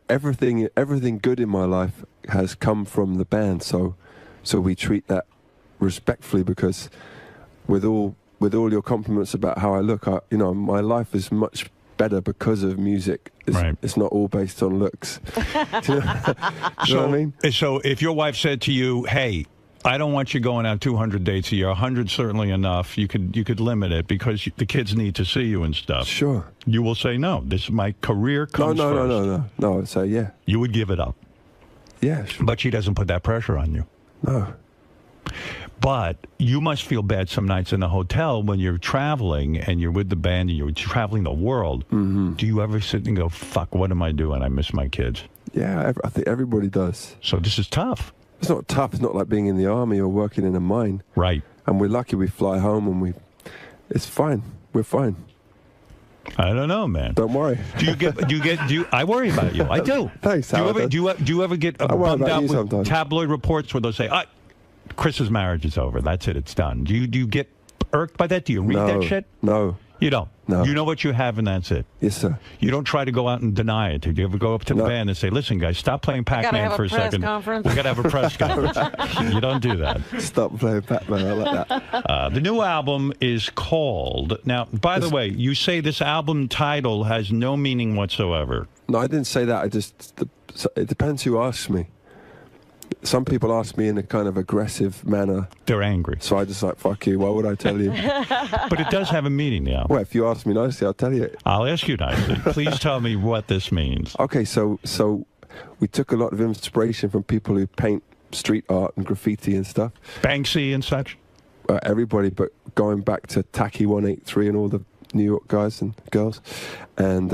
everything good in my life has come from the band, so we treat that respectfully, because with all your compliments about how I look, my life is much better because of music. It's not all based on looks. Do you know what I mean? So if your wife said to you, "Hey, I don't want you going out 200 dates a year. 100 certainly enough. You could limit it because the kids need to see you and stuff." Sure. You will say no. This is my career comes first. No. I'd say yeah. You would give it up. Yeah. Sure. But she doesn't put that pressure on you. No. But you must feel bad some nights in a hotel when you're traveling and you're with the band and you're traveling the world. Mm-hmm. Do you ever sit and go, "Fuck, what am I doing? I miss my kids"? Yeah, I think everybody does. So this is tough. It's not tough. It's not like being in the army or working in a mine. Right. And we're lucky we fly home and it's fine. We're fine. I don't know, man. Don't worry. I worry about you. I do. Thanks, Howard. Do you ever get bummed out with sometimes. Tabloid reports where they'll say, Chris's marriage is over. That's it. It's done. Do you get irked by that? Do you read that shit? No. You don't? No. You know what you have and that's it? Yes, sir. You don't try to go out and deny it. Do you ever go up to the band and say, "Listen, guys, stop playing Pac-Man for a second. We got to have a press conference." You don't do that. Stop playing Pac-Man. I like that. The new album is called... Now, by the way, you say this album title has no meaning whatsoever. No, I didn't say that. It depends who asks me. Some people ask me in a kind of aggressive manner. They're angry. So I just like, fuck you, why would I tell you? But it does have a meaning now. Well, if you ask me nicely, I'll tell you. I'll ask you nicely. Please tell me what this means. Okay, so we took a lot of inspiration from people who paint street art and graffiti and stuff. Banksy and such? Everybody, but going back to Tacky 183 and all the New York guys and girls. And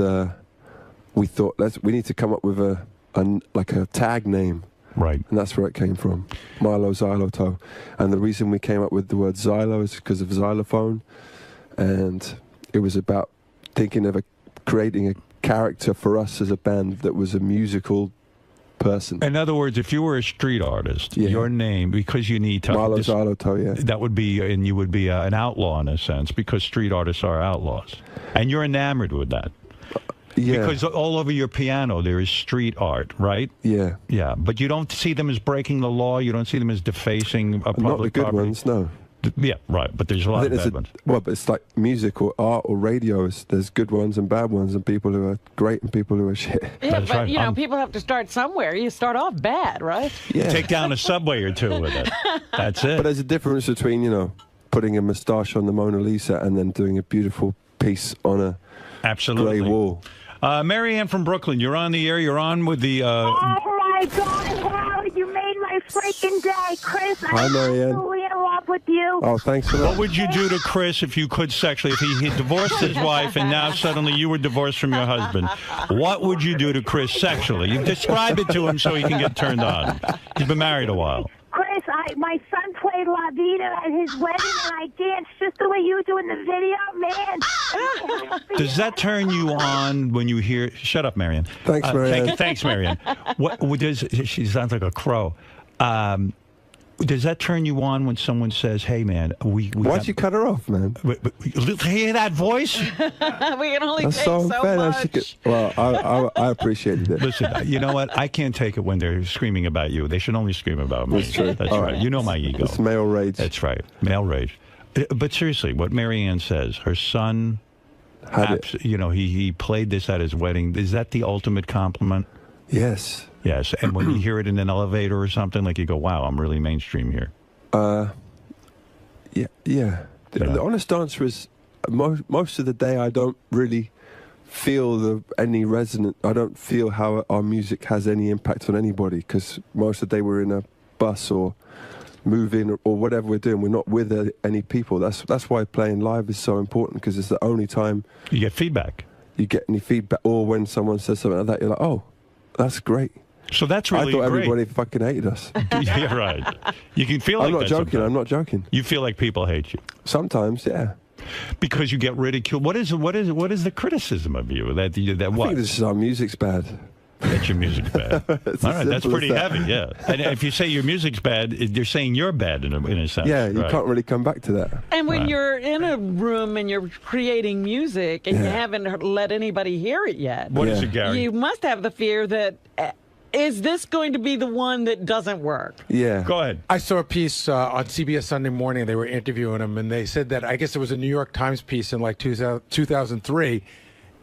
we thought, we need to come up with a tag name. Right. And that's where it came from, Milo Xyloto. And the reason we came up with the word xylo is because of xylophone. And it was about thinking of creating a character for us as a band that was a musical person. In other words, if you were a street artist, your name, because you need to... Milo Xyloto, yeah. That would be, and you would be an outlaw in a sense, because street artists are outlaws. And you're enamored with that. Yeah. Because all over your piano there is street art, right? Yeah. Yeah, but you don't see them as breaking the law. You don't see them as defacing a public Not the good property. ones, no. Yeah, right, but there's a lot of bad ones. Well, but it's like music or art or radio. There's good ones and bad ones, and people who are great and people who are shit. Yeah, but you know, people have to start somewhere. You start off bad, right? Yeah. Take down a subway or two with it. That's it. But there's a difference between, putting a moustache on the Mona Lisa and then doing a beautiful piece on a grey wall. Mary Ann from Brooklyn, you're on the air. You're on with the... Oh, my God, Howard, you made my freaking day. Chris, Hi, I'm Mary Ann. absolutely in love with you. Oh, thanks for that. What would you do to Chris if you could sexually? If he divorced his wife and now suddenly you were divorced from your husband, what would you do to Chris sexually? You describe it to him so he can get turned on. He's been married a while. Chris, my son played La Vida at his wedding, and I danced just the way you do in the video, man. Does that turn you on when you hear? Shut up, Marianne. Thanks, Marianne. Thanks, Marianne. What does she sounds like a crow? Does that turn you on when someone says, "Hey, man, we why'd you cut her off, man? Hear that voice? We can only That's take so so unfair. much. Well, I appreciated it. Listen, you know what? I can't take it when they're screaming about you. They should only scream about me. That's true. That's All right. right. You know my ego. It's male rage. That's right. Male rage. But seriously, what Marianne says, her son, you know, he played this at his wedding. Is that the ultimate compliment? Yes. Yes. And when you hear it in an elevator or something, like you go, wow, I'm really mainstream here. Yeah. The honest answer is most of the day I don't really feel any resonance. I don't feel how our music has any impact on anybody because most of the day we're in a bus or moving or whatever we're doing. We're not with any people. That's why playing live is so important because it's the only time you get feedback. You get any feedback, or when someone says something like that, you're like, oh, that's great. So that's really I thought great. everybody fucking hated us. Yeah, right. You can feel like I'm not that joking. sometimes. I'm not joking. You feel like people hate you. Sometimes, yeah. Because you get ridiculed. What is the criticism of you? That what? I think this is our music's bad. That your music's bad. All right, that's pretty heavy, yeah. And if you say your music's bad, you're saying you're bad in a sense. Yeah, you right. can't really come back to that. And when you're in a room and you're creating music and you haven't let anybody hear it yet, what is it, Gary? You must have the fear that, is this going to be the one that doesn't work? Yeah. Go ahead. I saw a piece on CBS Sunday Morning. They were interviewing him, and they said that I guess it was a New York Times piece in like 2003.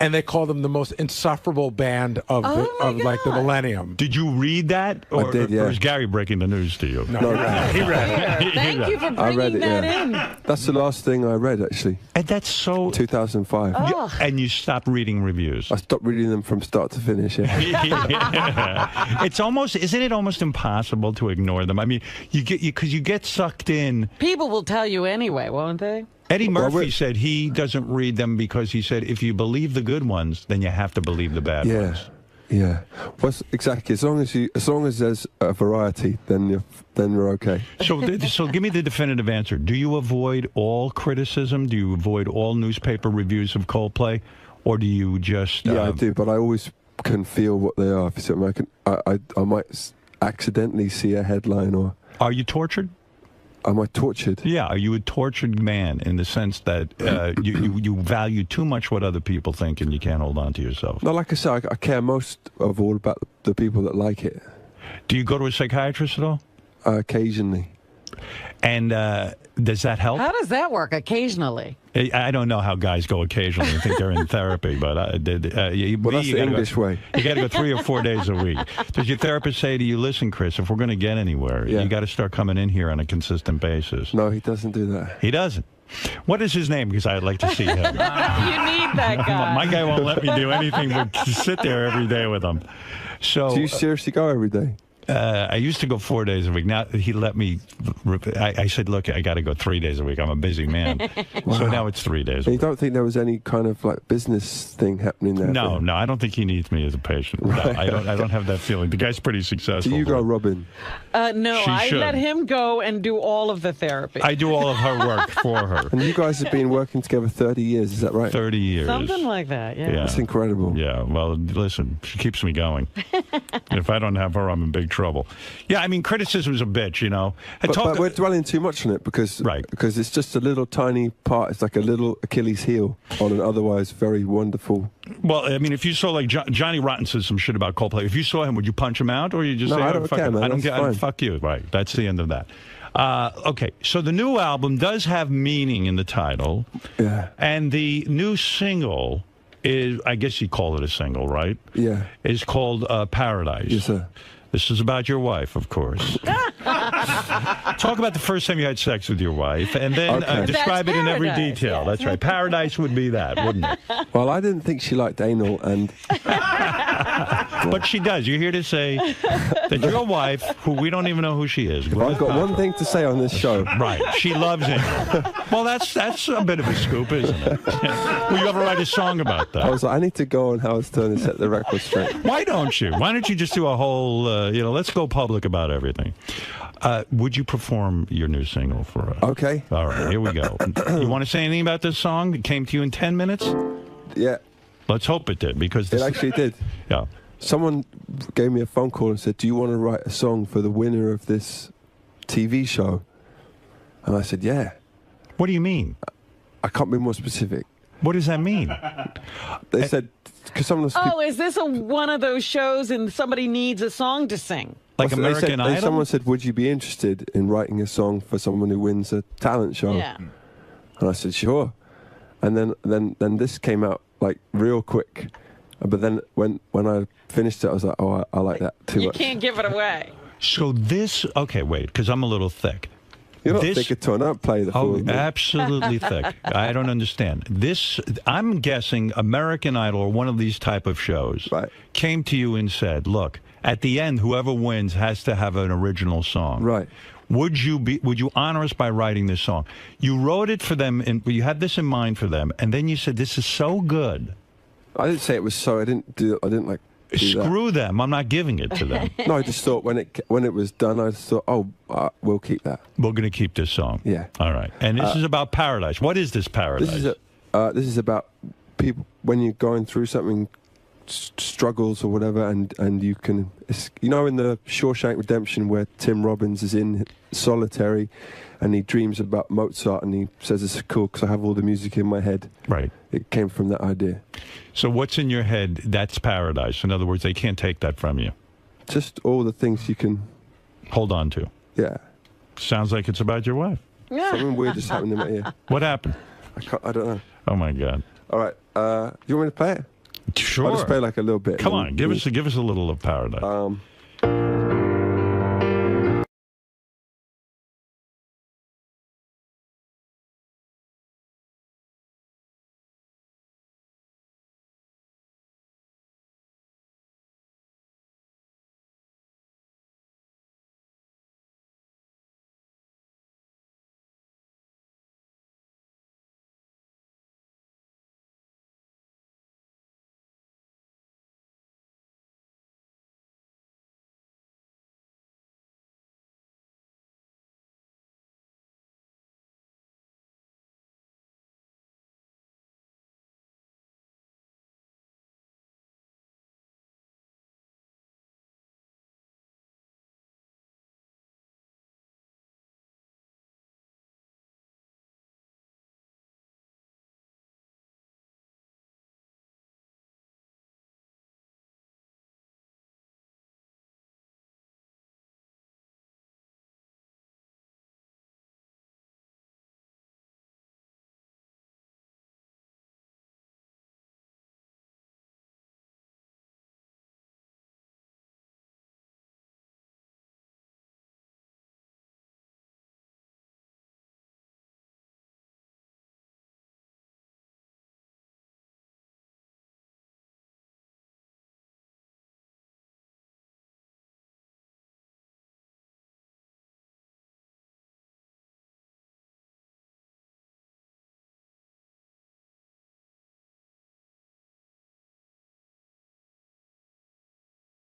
And they called them the most insufferable band of like the millennium. Did you read that? Or, I did, yeah. Or is Gary breaking the news to you? No, he read it. Thank you for I read bringing it, that yeah. in. That's the last thing I read, actually. And that's so... 2005. Oh. And you stopped reading reviews. I stopped reading them from start to finish, yeah. It's almost... Isn't it almost impossible to ignore them? I mean, because you get sucked in... People will tell you anyway, won't they? Eddie Murphy said he doesn't read them because he said if you believe the good ones, then you have to believe the bad ones. Yeah. Well, exactly. As long as there's a variety, then you're okay. So give me the definitive answer. Do you avoid all criticism? Do you avoid all newspaper reviews of Coldplay, or do you just? Yeah, I do, but I always can feel what they are. If you see what I mean, I might accidentally see a headline or. Are you tortured? Am I tortured? Yeah, are you a tortured man in the sense that you value too much what other people think and you can't hold on to yourself? No, like I said, I care most of all about the people that like it. Do you go to a psychiatrist at all? Occasionally. And does that help? How does that work occasionally? I don't know how guys go occasionally. I think they're in therapy, but well, that's the English way. You got to go 3 or 4 days a week. Does your therapist say to you, listen, Chris, if we're going to get anywhere, you got to start coming in here on a consistent basis? No, he doesn't do that. He doesn't. What is his name? Because I'd like to see him. You need that guy. My guy won't let me do anything but sit there every day with him. So, do you seriously go every day? I used to go 4 days a week. Now he let me. I said, "Look, I got to go 3 days a week. I'm a busy man." Wow. So now it's 3 days. You don't think there was any kind of like business thing happening there? No, I don't think he needs me as a patient. Right. No, I don't have that feeling. The guy's pretty successful. Do you go, Robin? No, She I should. let him go and do all of the therapy. I do all of her work for her. And you guys have been working together 30 years, is that right? 30 years. Something like that, yeah. That's incredible. Yeah, well, listen, she keeps me going. If I don't have her, I'm in big trouble. Yeah, I mean, criticism's a bitch, you know. But we're dwelling too much on it because it's just a little tiny part. It's like a little Achilles heel on an otherwise very wonderful. Well, I mean, if you saw like Johnny Rotten says some shit about Coldplay, if you saw him, would you punch him out, or you just No, say, I "Oh, don't fuck care, him. man. I don't That's care. fine. Fuck you." Right. That's the end of that. Okay, so the new album does have meaning in the title. Yeah. And the new single is, I guess you call it a single, right? Yeah. Is called Paradise. Yes, sir. This is about your wife, of course. Talk about the first time you had sex with your wife, and then describe it in every detail. Yes. That's right. Paradise would be that, wouldn't it? Well, I didn't think she liked anal, and But she does. You're here to say that your wife, who we don't even know who she is. Well, I've got one thing to say on this show. Right. She loves him. Well, that's a bit of a scoop, isn't it? Will you ever write a song about that? I was like, I need to go on Howard Stern and set the record straight. Why don't you? Why don't you just do a whole, let's go public about everything. Would you perform your new single for us? Okay. All right, here we go. You want to say anything about this song? It came to you in 10 minutes? Yeah. Let's hope it did, because It actually did. Yeah. Someone gave me a phone call and said, do you want to write a song for the winner of this TV show? And I said, yeah. What do you mean? I can't be more specific. What does that mean? They said, because some of the people... Oh, is this one of those shows and somebody needs a song to sing? Like American Idol? Someone said, would you be interested in writing a song for someone who wins a talent show? Yeah. And I said, sure. And then this came out like real quick. But then when I finished it, I was like, oh, I like that too much. You can't give it away. So this, okay, wait, because I'm a little thick. You're not thick at all. Don't play the fool. Oh, absolutely thick. I don't understand. This, I'm guessing American Idol or one of these type of shows came to you and said, look, at the end, whoever wins has to have an original song. Right. Would you honor us by writing this song? You wrote it for them, and you had this in mind for them, and then you said, this is so good. I didn't say it was so. I didn't like. Screw them. I'm not giving it to them. No, I just thought when it was done, I just thought, we'll keep that. We're going to keep this song. Yeah. All right. And this is about paradise. What is this paradise? This is about people when you're going through something, struggles or whatever, and you can, in the Shawshank Redemption where Tim Robbins is in solitary, and he dreams about Mozart, and he says it's cool because I have all the music in my head. Right. It came from that idea. So what's in your head? That's paradise. In other words, they can't take that from you. Just all the things you can hold on to. Yeah. Sounds like it's about your wife. Something weird just happened in my ear. What happened? I don't know. Oh my God. All right. You want me to play it? Sure. I'll just play like a little bit. Come on, give us a little of paradise.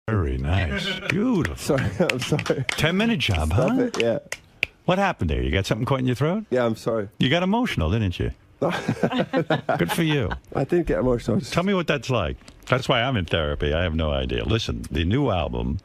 Very nice. Beautiful. Sorry, I'm sorry. 10-minute job, Stop huh? it, yeah. What happened there? You got something caught in your throat? Yeah, I'm sorry. You got emotional, didn't you? Good for you. I didn't get emotional. Tell me what that's like. That's why I'm in therapy. I have no idea. Listen, the new album,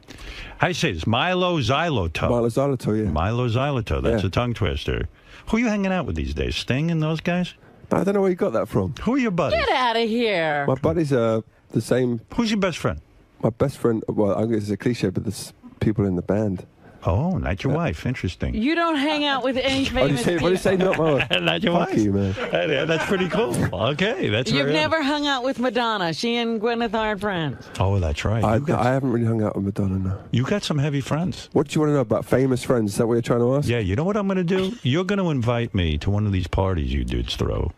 how do you say this? 𝗦𝗁𝗄𝗏. 𝗦𝗁𝗄𝗏, yeah. 𝗦𝗁𝗄𝗏. That's a tongue twister. Who are you hanging out with these days? Sting and those guys? I don't know where you got that from. Who are your buddies? Get out of here. My buddies are the same. Who's your best friend? My best friend, well, I guess it's a cliche, but there's people in the band. Oh, not your wife. Interesting. You don't hang out with any famous people. What did you say? Not my wife. Not your Fuck wife? you, man. Yeah, that's pretty cool. Okay, that's You've very never hung out with Madonna. She and Gwyneth aren't friends. Oh, that's right. I haven't really hung out with Madonna, no. You got some heavy friends. What do you want to know about famous friends? Is that what you're trying to ask? Yeah, you know what I'm going to do? You're going to invite me to one of these parties you dudes throw.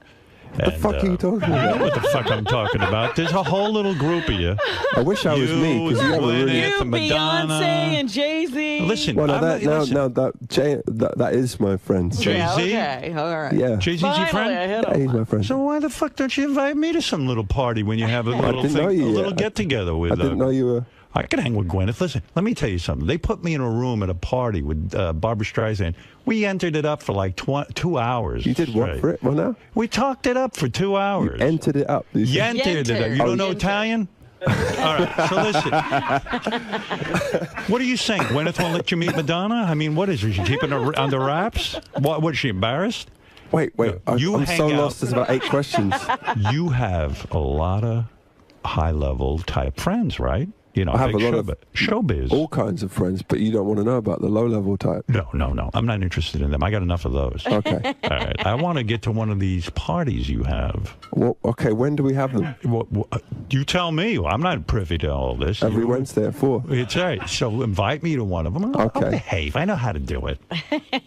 What the fuck are you talking You know about? what the fuck I'm talking about. There's a whole little group of you. I wish I was me, because you have a really... You, Beyonce, and Jay-Z. Listen, Well, that is my friend. Jay-Z? Yeah, okay, all right. Yeah. Jay-Z's your Finally, I friend? hit Yeah, he's my friend. So why the fuck don't you invite me to some little party when you have a little didn't know you a little yet. get-together with I didn't know you were... I could hang with Gwyneth. Listen, let me tell you something. They put me in a room at a party with Barbra Streisand. We entered it up for like 2 hours. You did what for it? Well, now? We talked it up for 2 hours. You entered it up. You said- Yentered it up. You don't know Italian? All right, so listen. What are you saying? Gwyneth won't let you meet Madonna? I mean, what is her? Is she keeping her under wraps? What is she, embarrassed? Wait. I'm hang so out- lost. There's about 8 questions. You have a lot of high-level type friends, right? You know, I have big a lot of showbiz. all kinds of friends, but you don't want to know about the low-level type. No. I'm not interested in them. I got enough of those. Okay. All right. I want to get to one of these parties you have. Well, okay, when do we have them? You tell me. I'm not privy to all this. Every Wednesday at 4. It's right. So invite me to one of them. I'll behave. I know how to do it.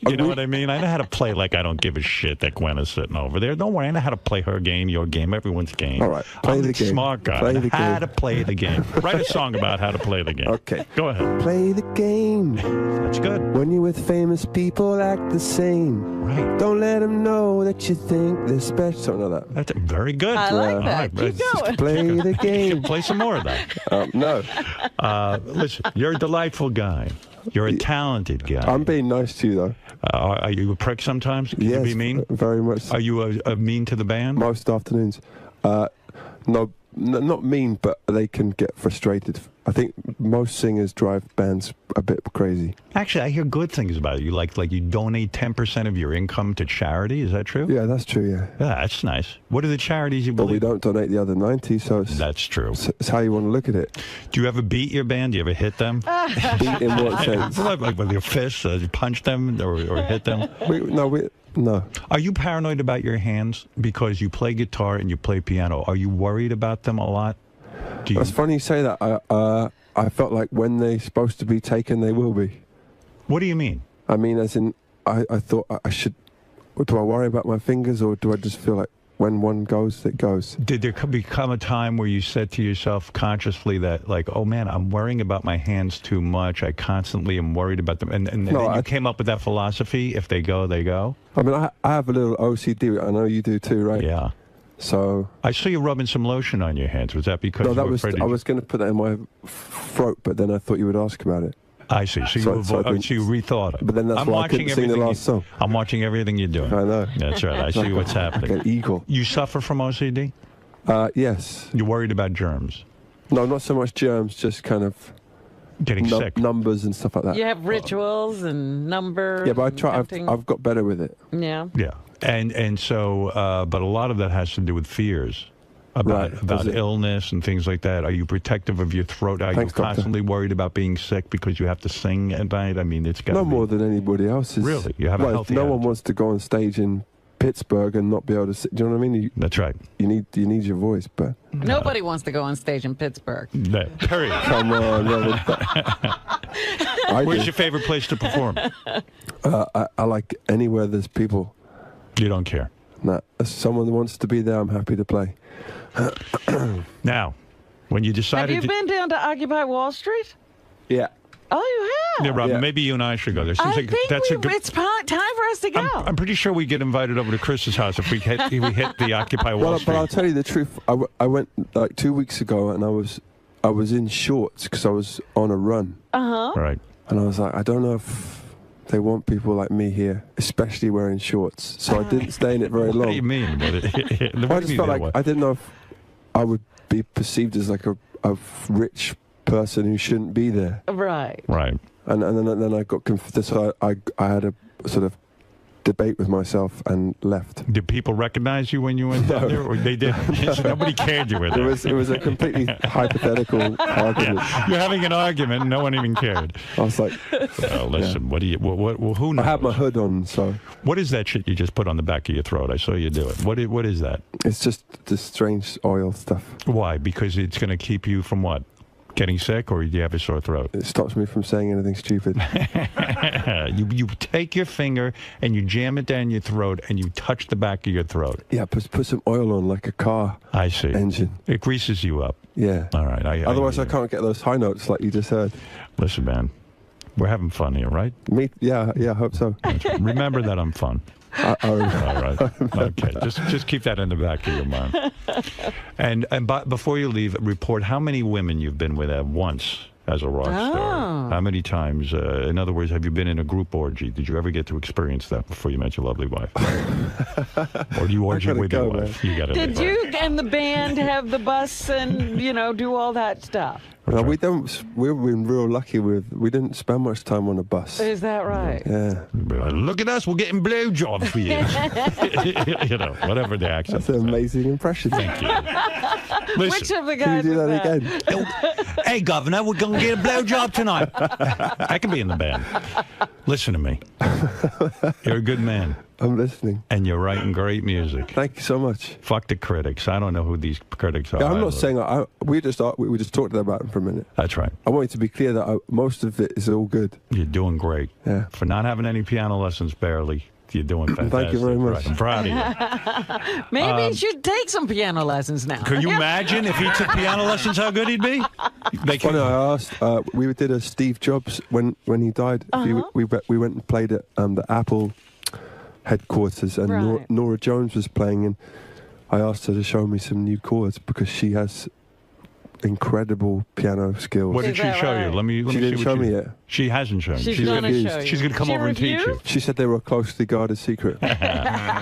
You know what I mean? I know how to play like I don't give a shit that Gwen is sitting over there. Don't worry. I know how to play her game, your game, everyone's game. All right. Play I'm the a game. smart guy. Play the How game. to play the game. Write a song about how to play the game. Okay. Go ahead. Play the game. That's good. When you're with famous people, act the same. Right. Don't let them know that you think they're special. Something like that. That's very good. I like that. All right, Keep just going. Play the You game. can play some more of that. No. Listen, you're a delightful guy. You're a talented guy. I'm being nice to you, though. Are you a prick sometimes? Can Yes, you be mean? very much. Are you a mean to the band? Most afternoons. No, not mean, but they can get frustrated. I think most singers drive bands a bit crazy. Actually, I hear good things about you. Like you donate 10% of your income to charity. Is that true? Yeah, that's true, yeah. Yeah, that's nice. What are the charities you But believe? we don't donate the other 90, so That's true. It's how you want to look at it. Do you ever beat your band? Do you ever hit them? Beat in what sense? like with your fists? You punch them or hit them? No. Are you paranoid about your hands because you play guitar and you play piano? Are you worried about them a lot? It's funny you say that. I felt like when they're supposed to be taken, they will be. What do you mean? I mean, as in, I thought I should... Do I worry about my fingers, or do I just feel like when one goes, it goes? Did there become a time where you said to yourself consciously that, like, oh, man, I'm worrying about my hands too much. I constantly am worried about them. And then you came up with that philosophy, if they go, they go? I mean, I have a little OCD. I know you do too, right? Yeah. So... I saw you rubbing some lotion on your hands. Was that because No, you that were was... afraid I was going to put that in my throat, but then I thought you would ask about it. I see. So you rethought it. But then that's why I couldn't sing the last song. I'm watching everything you're doing. I know. That's right. I see what's happening. Like an eagle. You suffer from OCD? Yes. You're worried about germs? No, not so much germs, just kind of... Getting sick. Numbers and stuff like that. You have rituals and numbers. Yeah, but I've got better with it. Yeah. Yeah. And so, but a lot of that has to do with fears about illness and things like that. Are you protective of your throat? Are Thanks, you constantly worried about being sick because you have to sing at night? I mean, it's got No more than anybody else is. Really? You have a healthy No one wants to go on stage in Pittsburgh and not be able to sing. Do you know what I mean? That's right. You need your voice, but... Nobody wants to go on stage in Pittsburgh. Period. Come on. Where's your favorite place to perform? I like anywhere there's people. You don't care? Nah, if someone wants to be there, I'm happy to play. Now, when you decided Have you been down to Occupy Wall Street? Yeah. Oh, you have? Yeah, Robin, maybe you and I should go there. Seems like that's a good... It's time for us to go. I'm pretty sure we get invited over to Chris's house if we hit the Occupy Wall Street. But I'll tell you the truth. I went like 2 weeks ago, and I was in shorts because I was on a run. Right. And I was like, I don't know if they want people like me here, especially wearing shorts. So I didn't stay in it very long. What do you mean? I just felt like I didn't know if I would be perceived as like a rich person who shouldn't be there. Right. Right. And then I got confused. So I had a sort of debate with myself and left. Did people recognize you when you went down there? Or they didn't? Nobody cared you were there. It was a completely hypothetical argument. Yeah. You're having an argument and no one even cared. I was like... listen, what do you... who knows? I had my hood on, so... What is that shit you just put on the back of your throat? I saw you do it. What is that? It's just this strange oil stuff. Why? Because it's going to keep you from what? Getting sick, or do you have a sore throat? It stops me from saying anything stupid. you take your finger and you jam it down your throat and you touch the back of your throat. Yeah, put some oil on like a car engine. It greases you up. Yeah. All right. Otherwise, I can't get those high notes like you just heard. Listen, man, we're having fun here, right? Yeah, I hope so. Remember that I'm fun. All right. Okay. Just keep that in the back of your mind. And before you leave, report how many women you've been with at once as a rock star. How many times? In other words, have you been in a group orgy? Did you ever get to experience that before you met your lovely wife? Or do you orgy with your wife? You gotta Did you and the band have the bus and do all that stuff? No, we don't. We've been real lucky we didn't spend much time on a bus. Is that right? Yeah. Look at us, we're getting blowjobs for you. Whatever the accent. That's an amazing impression. Thank you. Listen, which of the guys can you do that again? Hey, Governor, we're going to get a blowjob tonight. I can be in the band. Listen to me. You're a good man. I'm listening. And you're writing great music. Thank you so much. Fuck the critics. I don't know who these critics are. Yeah, I'm not saying we just talked about them for a minute. That's right. I want you to be clear that most of it is all good. You're doing great. Yeah. For not having any piano lessons, barely. You're doing fantastic. Thank you very much. Right. I'm proud of you. Maybe you should take some piano lessons now. Could you imagine if he took piano lessons, how good he'd be? Funny, I asked. We did a Steve Jobs when he died. We went and played at the Apple headquarters, and Nora Jones was playing, and I asked her to show me some new chords because she has incredible piano skills. What did she show you? Let me she see didn't show me yet. She hasn't shown you. She's going to show you. She's going to come over and teach you. She said they were a closely guarded secret.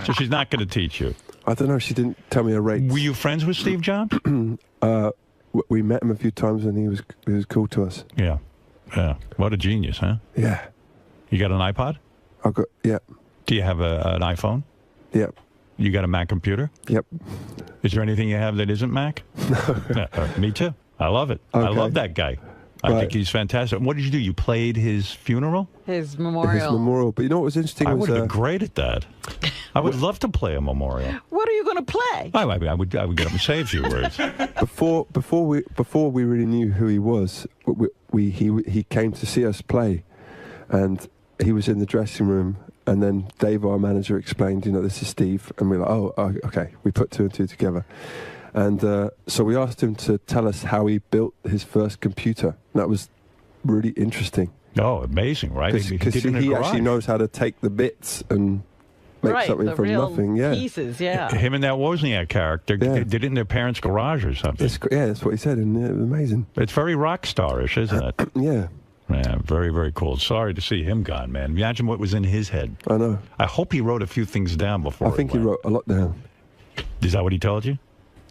So she's not going to teach you. I don't know. She didn't tell me her rates. Were you friends with Steve Jobs? We met him a few times, and he was cool to us. Yeah. What a genius, huh? Yeah. You got an iPod? Yeah. Do you have an iPhone? Yep. You got a Mac computer? Yep. Is there anything you have that isn't Mac? No. Me too. I love it. Okay. I love that guy. I think he's fantastic. What did you do? You played his funeral? His memorial. His memorial. But you know what was interesting? I would have been great at that. I would love to play a memorial. What are you going to play? I would get up and say a few words. Before we really knew who he was, he came to see us play, and he was in the dressing room. And then Dave, our manager, explained, this is Steve. And we're like, oh, okay. We put two and two together. And so we asked him to tell us how he built his first computer. And that was really interesting. Oh, amazing, right? Because he actually knows how to take the bits and make something from nothing. Yeah. Pieces, yeah. Him and that Wozniak character did it in their parents' garage or something. That's what he said. And it was amazing. It's very rock star-ish, isn't it? Yeah. Yeah, very, very cool. Sorry to see him gone, man. Imagine what was in his head. I know. I hope he wrote a few things down before. I think he wrote a lot down. Is that what he told you?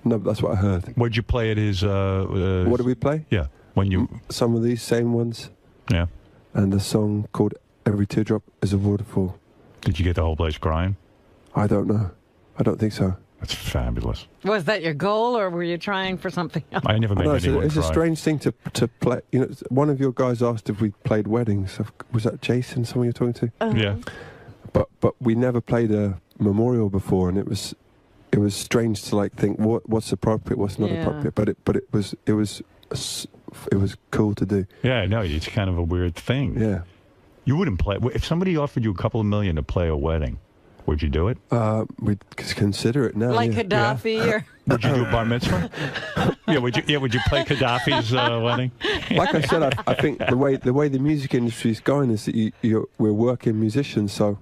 No, that's what I heard. What did you play at his... what did we play? Yeah. When you... Some of these same ones. Yeah. And a song called Every Teardrop is a Waterfall. Did you get the whole place crying? I don't know. I don't think so. That's fabulous. Was that your goal, or were you trying for something else? I never made anyone It's cry. a strange thing to play. One of your guys asked if we played weddings. Was that Jason, someone you're talking to? Yeah. But we never played a memorial before, and it was strange to think what's appropriate, what's not appropriate. But it was cool to do. Yeah, no, it's kind of a weird thing. Yeah. You wouldn't play if somebody offered you a couple of million to play a wedding. Would you do it? We'd consider it now. Like Gaddafi, or would you do a bar mitzvah? Would you play Gaddafi's wedding? Like I said, I think the way the music industry is going is that we're working musicians. So,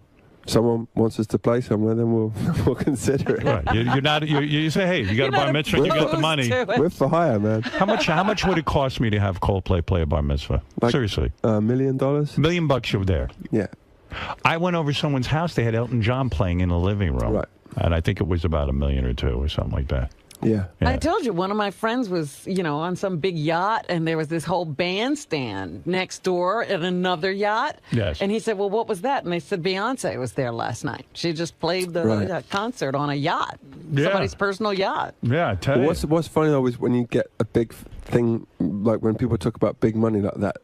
someone wants us to play somewhere, then we'll consider it. Right. You say, hey, you got a bar mitzvah, you got the money. We're for hire, man. How much would it cost me to have Coldplay play a bar mitzvah? Seriously. $1 million. $1 million you're there. Yeah. I went over someone's house. They had Elton John playing in the living room. Right. And I think it was about $1 million or $2 million or something like that. Yeah. I told you, one of my friends was, on some big yacht, and there was this whole bandstand next door at another yacht. Yes. And he said, well, what was that? And they said, Beyonce was there last night. She just played the concert on a yacht. Yeah. Somebody's personal yacht. Yeah, I tell you. What's funny, though, is when you get a big thing, like when people talk about big money like that,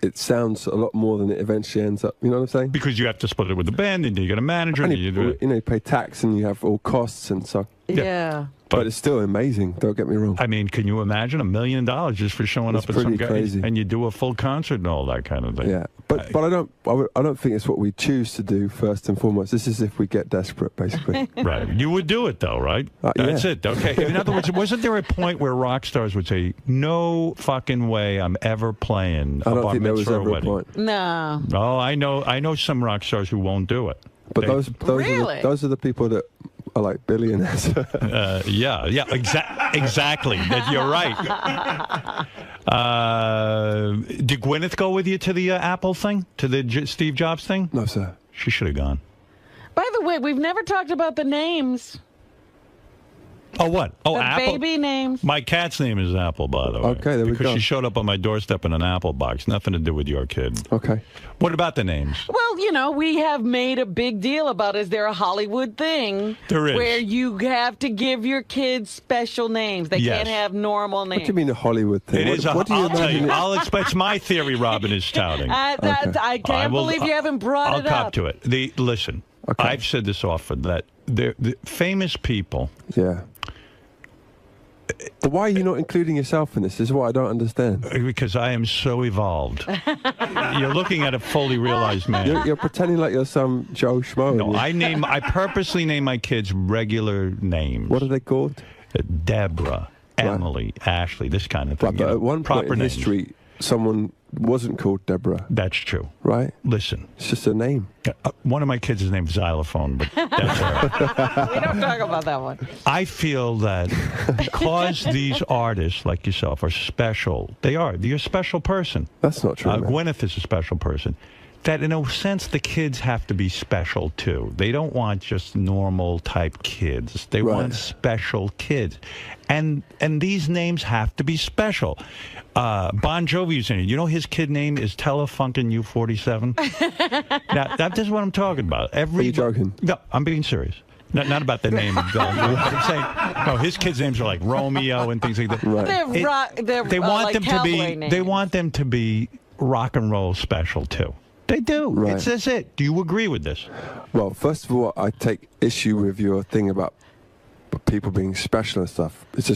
it sounds a lot more than it eventually ends up. You know what I'm saying? Because you have to split it with the band, and you got a manager, and you pay tax, and you have all costs, and so. Yeah. But it's still amazing. Don't get me wrong. I mean, can you imagine $1 million just for showing up at some guy crazy. and you do a full concert and all that kind of thing? Yeah, but I don't think it's what we choose to do first and foremost. This is if we get desperate, basically. Right. You would do it though, right? That's it. Okay. In other words, wasn't there a point where rock stars would say, "No fucking way, I'm ever playing a I don't bar think there was mitzvah or ever a wedding"? point. No. Oh, I know some rock stars who won't do it. But those are the people that are like billionaires. Yeah, exactly. You're right. Did Gwyneth go with you to the Apple thing, to the Steve Jobs thing? No, sir. She should have gone. By the way, we've never talked about the names. Oh, what? Oh, the Apple? baby names. My cat's name is Apple, by the way. Okay, there we go. Because she showed up on my doorstep in an apple box. Nothing to do with your kid. Okay. What about the names? Well, you know, we have made a big deal about, is there a Hollywood thing? There is. Where you have to give your kids special names. They can't have normal names. What do you mean a Hollywood thing? It is. I'll tell you. It's my theory Robin is touting. I can't believe you haven't brought it up. I'll cop to it. Listen, I've said this often, that the famous people... Yeah. But why are you not including yourself in this? This is what I don't understand. Because I am so evolved. You're looking at a fully realized man. You're pretending like you're some Joe Schmo. No, I purposely name my kids regular names. What are they called? Deborah, Emily, Ashley, this kind of thing. But at one point in names. history, someone wasn't called Deborah. That's true. Right? Listen. It's just a name. One of my kids is named Xylophone, but that's all right. We don't talk about that one. I feel that because these artists like yourself are special, you're a special person. That's not true. Gwyneth is a special person. That in a sense, the kids have to be special too. They don't want just normal type kids. They want special kids. And these names have to be special. Bon Jovi's in it. You know his kid name is 𝗏_47? Now, that's what I'm talking about. Are you joking? No, I'm being serious. Not about the name. I'm saying, no, his kids' names are like Romeo and things like that. Right. They want like them to be. Names. They want them to be rock and roll special too. They do. Right. That's it. Do you agree with this? Well, first of all, I take issue with your thing about people being special and stuff. That's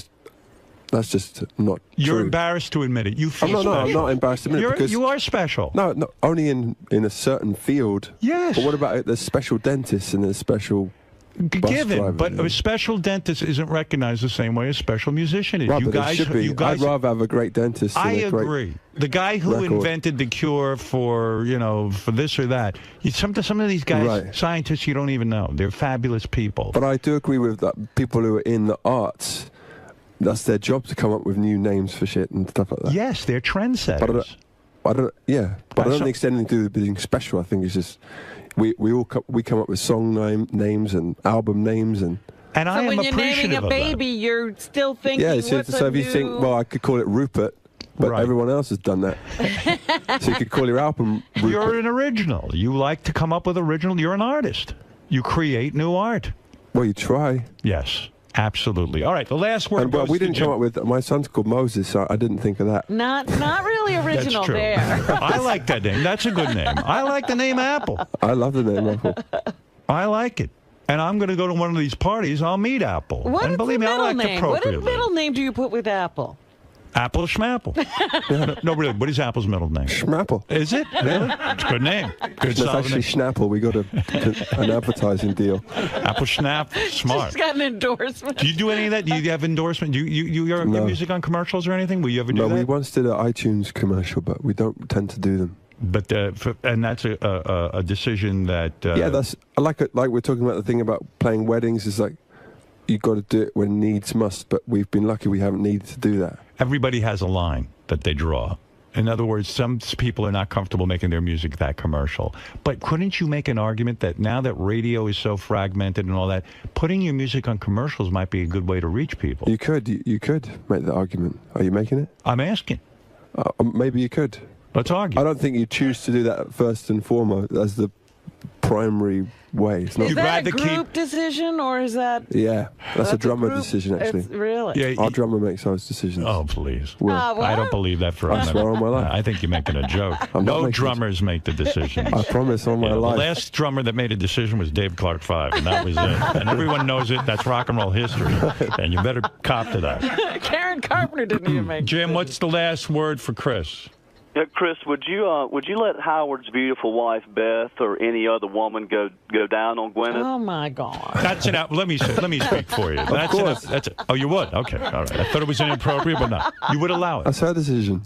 just not You're true. embarrassed to admit it. You feel special. No, I'm not embarrassed to admit it because you are special. No, only in a certain field. Yes. But what about there's special dentists and there's special Given, but a special dentist isn't recognized the same way as a special musician is. Right, you but guys, it should be. you guys, I'd rather have a great dentist. I than a great agree. The guy who record. invented the cure for for this or that. Some of these guys, scientists, you don't even know. They're fabulous people. But I do agree with that. People who are in the arts, that's their job to come up with new names for shit and stuff like that. Yes, they're trendsetters. But I don't think it's anything to do with being special. I think it's just we come up with song names and album names and I am when you're naming a baby, you're still thinking. Yeah, so if you think, well, I could call it Rupert, but everyone else has done that. So you could call your album Rupert. You're an original. You like to come up with original. You're an artist. You create new art. Well, you try. Yes. Absolutely. All right, the last word. And, well, we didn't come up with. My son's called Moses, so I didn't think of that. Not really original. That's true. There. I like that name. That's a good name. I like the name Apple. I love the name Apple. I like it. And I'm going to go to one of these parties. I'll meet Apple. What and believe me, I like name? What middle name do you put with Apple? Apple Schmapple. No, really. What is Apple's middle name? Schmapple. Is it? Really? It's a good name. Good. It's actually Schnapple. We got an advertising deal. Apple Schnapp. Smart. She's got an endorsement. Do you do any of that? Do you have endorsement? Do you your music on commercials or anything? Will you ever do that? No, we once did an iTunes commercial, but we don't tend to do them. But and that's a decision that that's like we're talking about the thing about playing weddings is like you got to do it when needs must, but we've been lucky we haven't needed to do that. Everybody has a line that they draw. In other words, some people are not comfortable making their music that commercial. But couldn't you make an argument that now that radio is so fragmented and all that, putting your music on commercials might be a good way to reach people? You could make the argument. Are you making it? I'm asking. Maybe you could. Let's argue. I don't think you choose to do that first and foremost as the primary way. It's not. Is that a group decision, or is that? Yeah, that's a drummer group- decision, actually. it's- really? Yeah, Our drummer makes those decisions. Oh, please. Will. I don't believe that for a I minute. swear on my life. I think you're making a joke. I'm not No making drummers make the decisions. I promise on my Yeah, life. The last drummer that made a decision was Dave Clark 5, and that was it. And everyone knows it. That's rock and roll history. And you better cop to that. Karen Carpenter didn't even make. Jim, what's the last word for Chris? Yeah, Chris, would you let Howard's beautiful wife Beth or any other woman go down on Gwyneth? Oh my God! That's an. Let me speak for you. That's course. That's. Oh, you would? Okay, all right. I thought it was inappropriate, but not. You would allow it. That's her decision.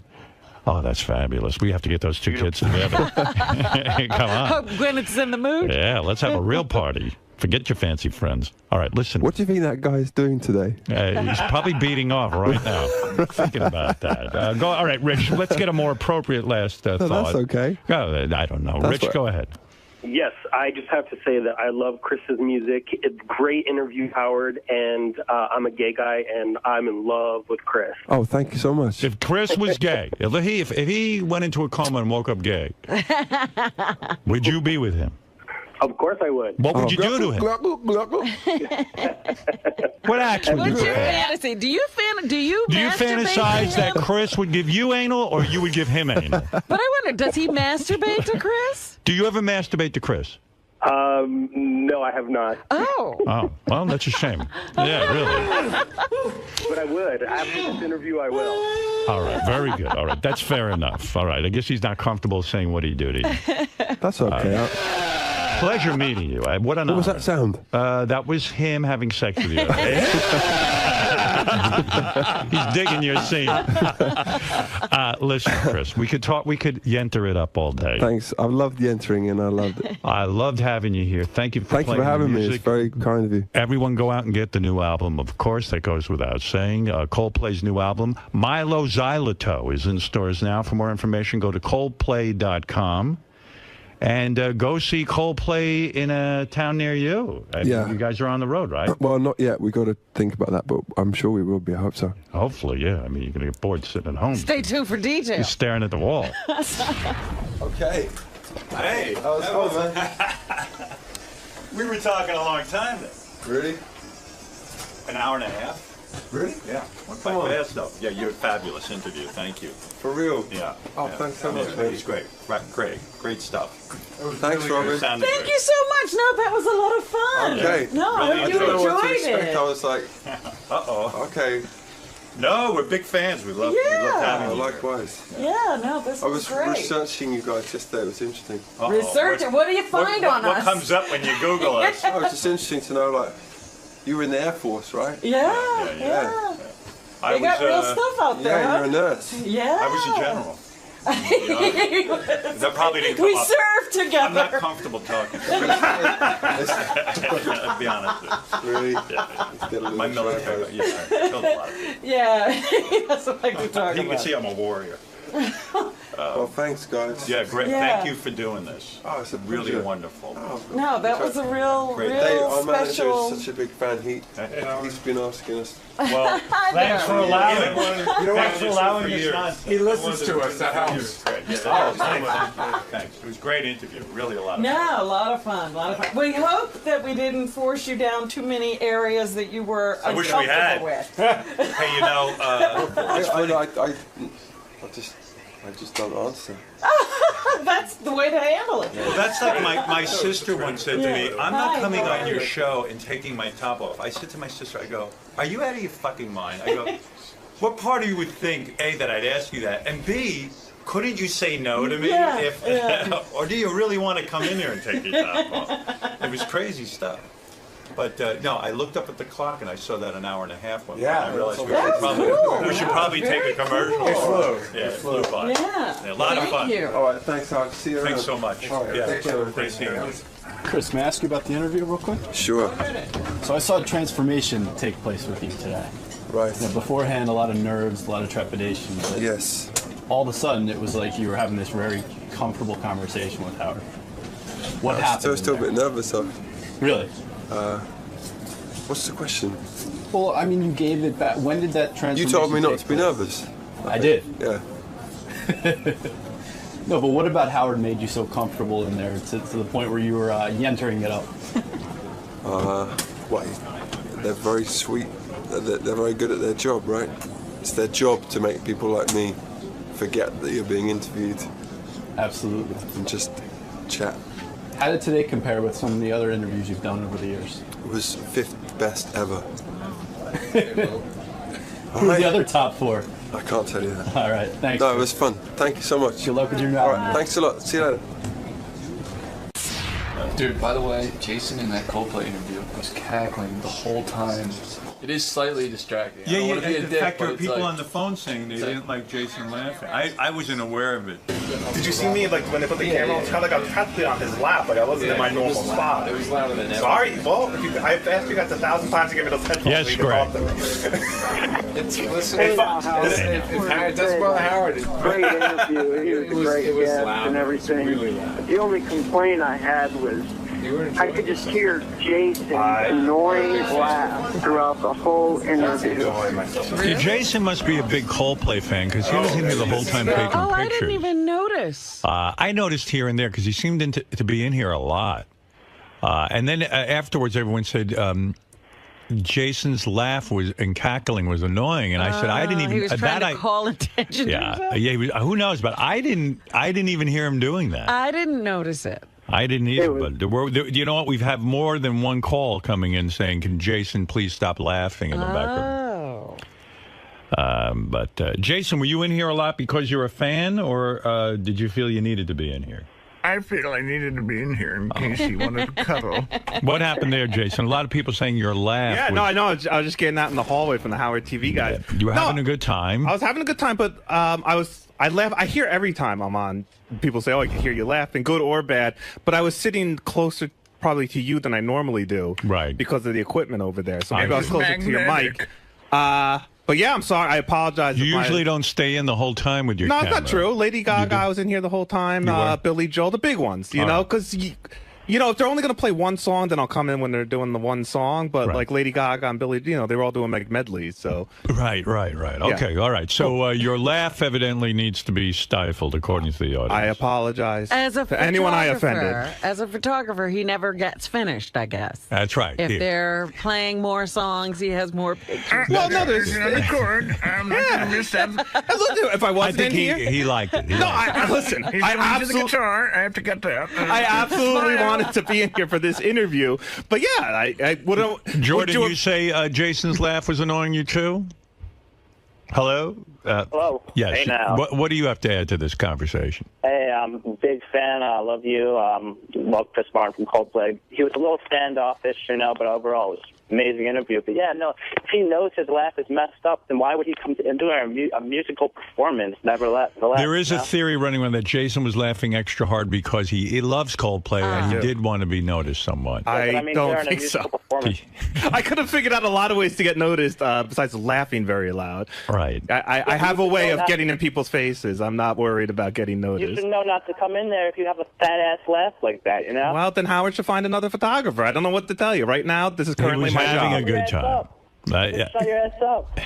Oh, that's fabulous. We have to get those two kids together. Come on. Hope Gwyneth's in the mood. Yeah, let's have a real party. Forget your fancy friends. All right, listen. What do you think that guy's doing today? He's probably beating off right now. I'm thinking about that. All right, Rich, let's get a more appropriate last thought. That's okay. Go, I don't know. That's Rich, what- go ahead. Yes, I just have to say that I love Chris's music. It's great interview, Howard, and I'm a gay guy, and I'm in love with Chris. Oh, thank you so much. If Chris was gay, if he went into a coma and woke up gay, would you be with him? Of course I would. What would you do to him? What action would What's you your perform? fantasy? Do you Do you masturbate fantasize to that him? Chris would give you anal or you would give him anal? But I wonder, does he masturbate to Chris? Do you ever masturbate to Chris? No, I have not. Oh. Oh, well, that's a shame. Yeah, really. But I would. After this interview, I will. All right, very good. All right, that's fair enough. All right, I guess he's not comfortable saying what he do to you. That's okay. Pleasure meeting you. What an What was honor. that sound? That was him having sex with you. He's digging your scene. Listen, Chris, we could yenter it up all day. Thanks. I loved the entering, and I loved it. I loved having you here. Thank you for Thank you playing for having the me. music. It's very kind of you. Everyone go out and get the new album, of course. That goes without saying. Coldplay's new album, 𝗦𝗁𝗲𝗍, is in stores now. For more information, go to coldplay.com. And go see Coldplay in a town near you. Yeah. You guys are on the road, right? Well, not yet. We've got to think about that, but I'm sure we will be. I hope so. Hopefully, yeah. I mean, you're going to get bored sitting at home. Stay tuned for You're details. staring at the wall. Okay. Hey, How's it going, man? we were talking a long time then. Really? An hour and a half. Really? Yeah. Went by fast though. Yeah, you're a fabulous interview. Thank you. For real? Yeah. Oh, yeah. thanks so much, It man. was great. Right, great stuff. Thanks, Robert. Thank you so much. No, that was a lot of fun. Okay. No, I hope I you didn't know what to enjoyed expect. it. I was like, Uh-oh. okay. No, we're big fans. We love having you. Likewise. Yeah, no, this I was was great. researching you guys yesterday. It was interesting. Research it. What do you find on what us? comes up when you Google us? Oh, it's just interesting to know, like, you were in the Air Force, right? Yeah. I You got was, real stuff out there. Yeah, huh? you're a nurse. Yeah. I was a general. That probably didn't come We up. served together. I'm not comfortable talking. I'll be honest with you. Really? Yeah. My military, yeah, I killed a lot of people. Yeah, he doesn't like to talk You about can see I'm a warrior. Well, thanks, guys. Yeah, great. Yeah. Thank you for doing this. Oh, it's a really pleasure. wonderful. No, that was a real Great. Dave, our manager special. is such a big fan. He's been asking us. Well, thanks for allowing. Thanks for allowing us nonsense. He listens to us. That helps. Thanks. It was a great interview. Really a lot of fun. No, a lot of fun. We hope that we didn't force you down too many areas that you were I wish we uncomfortable had. with. Hey, you know, it's funny. I just don't answer. That's the way to handle it. Well, that's like my sister once said to me, I'm not Hi, coming how on are your you? show and taking my top off. I said to my sister, I go, are you out of your fucking mind? I go, what part of you would think, A, that I'd ask you that, and B, couldn't you say no to me? Yeah, Or do you really want to come in here and take your top off? It was crazy stuff. But no, I looked up at the clock and I saw that an hour and a half went by. Yeah, I realized that's we should probably take a commercial. It flew. Yeah, it flew by. Yeah. A lot of fun. Thank you. All right, thanks. I'll see you around. Thanks so much. All right, Yeah, take care. great seeing you. Chris, may I ask you about the interview real quick? Sure. So I saw a transformation take place with you today. Right. Now, beforehand, a lot of nerves, a lot of trepidation. But yes. All of a sudden, it was like you were having this very comfortable conversation with Howard. What happened? I was still a bit nervous, though. Really? What's the question? Well, I mean, you gave it back. When did that transformation You told me not take to be place? nervous. I did. Yeah. No, but what about Howard made you so comfortable in there to the point where you were yentering it up? Well, they're very sweet. They're very good at their job, right? It's their job to make people like me forget that you're being interviewed. Absolutely. And just chat. How did today compare with some of the other interviews you've done over the years? It was 5th best ever. Who are the other top 4? I can't tell you that. All right, thanks. No, it was fun. Thank you so much. Good luck with your new album. album. All right, thanks a lot. See you later. Dude, by the way, Jason in that Coldplay interview was cackling the whole time. It is slightly distracting. Yeah, I don't wanna be a in dick, fact, there but were it's people like- on the phone saying they didn't like Jason laughing. I wasn't aware of it. Did you see me like when they put the camera on? It's kind of like I was practically on his lap, like I wasn't in my normal spot. It was louder than ever. Sorry, well, I've asked you guys 1,000 times to give me those headphones. Yes, so you can Greg. talk to me. Listen, Hey, it doesn't bother Howard. Great interview. He was a great guest loud. and everything. Really loud. The only complaint I had was I could just hear Jason's annoying laugh throughout the whole interview. Yeah, Jason must be a big Coldplay fan because he was in here the whole time taking Oh, I pictures. didn't even notice. I noticed here and there because he seemed to be in here a lot. And then afterwards, everyone said Jason's laugh and cackling was annoying, and I said I didn't even. He was trying to call attention to Yeah, himself. yeah. He was, who knows? But I didn't even hear him doing that. I didn't notice it. I didn't either. But you know what? We've had more than one call coming in saying, "Can Jason please stop laughing in the background?" But Jason, were you in here a lot because you're a fan, or did you feel you needed to be in here? I feel I needed to be in here in case you wanted to cuddle. What happened there, Jason? A lot of people saying your laugh. Yeah, no, I know. I was just getting out in the hallway from the Howard TV guys. You were having a good time. I was having a good time, but I laugh. I hear every time I'm on. People say, "Oh, I can hear you laughing, good or bad." But I was sitting closer, probably to you than I normally do, right? Because of the equipment over there. So maybe I was closer to your Magnetic. mic. But yeah, I'm sorry. I apologize. You if my- usually don't stay in the whole time with your No, camera. it's not true. Lady Gaga was in here the whole time. You were? Billy Joel, the big ones, you All know, right. because you know, if they're only going to play one song, then I'll come in when they're doing the one song. But like Lady Gaga and Billy, you know, they were all doing like medleys. So Right. Okay, all right. So your laugh evidently needs to be stifled, according to the audience. I apologize As a to anyone I offended. As a photographer, he never gets finished, I guess. That's right. If Yeah. they're playing more songs, he has more pictures. Well, no, there's another chord. I'm not going to miss that. If I wasn't think in here, he liked it. No, listen. He's I going to the guitar. I have to get that. I absolutely wanted to be in here for this interview, but yeah, I would. Jordan, you say Jason's laugh was annoying you too? Hello? Hello. Yes. Hey now. What do you have to add to this conversation? Hey, I'm a big fan. I love you. Love Chris Martin from Coldplay. He was a little standoffish, you know, but overall it was an amazing interview. But yeah, no, if he knows his laugh is messed up, then why would he come to do a musical performance? Never laugh. There is a theory running around that Jason was laughing extra hard because he loves Coldplay and he did want to be noticed somewhat. I don't think so. I could have figured out a lot of ways to get noticed besides laughing very loud. Right. I have a way of getting in people's faces. I'm not worried about getting You noticed. should know not to come in there if you have a fat ass laugh like that, you know? Well, then Howard should find another photographer. I don't know what to tell you. Right now, this is currently my having job. a good time. Yeah. Shut your ass up.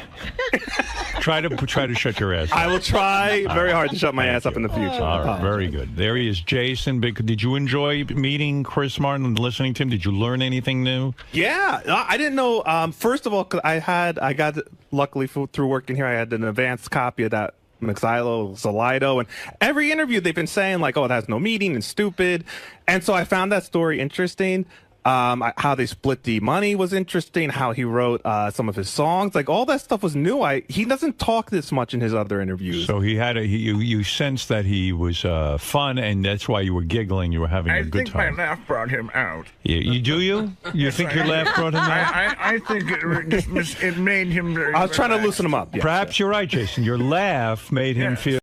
Try to shut your ass up. I will try very hard to shut my ass up in the future. All right, very good. There he is, Jason. Did you enjoy meeting Chris Martin and listening to him? Did you learn anything new? Yeah, I didn't know. First of all, 'cause I got luckily through working here, I had an advanced copy of that 𝗦𝗫𝗄𝗿𝗍, and every interview they've been saying like, "Oh, it has no meaning and stupid," and so I found that story interesting. How they split the money was interesting. How he wrote some of his songs, like all that stuff was new. He doesn't talk this much in his other interviews. So he had you sensed that he was fun, and that's why you were giggling. You were having a good time. I think my laugh brought him out. Yeah, you think your laugh brought him out? I think it made him very. I was trying to loosen him up. Perhaps you're right, Jason. Your laugh made him feel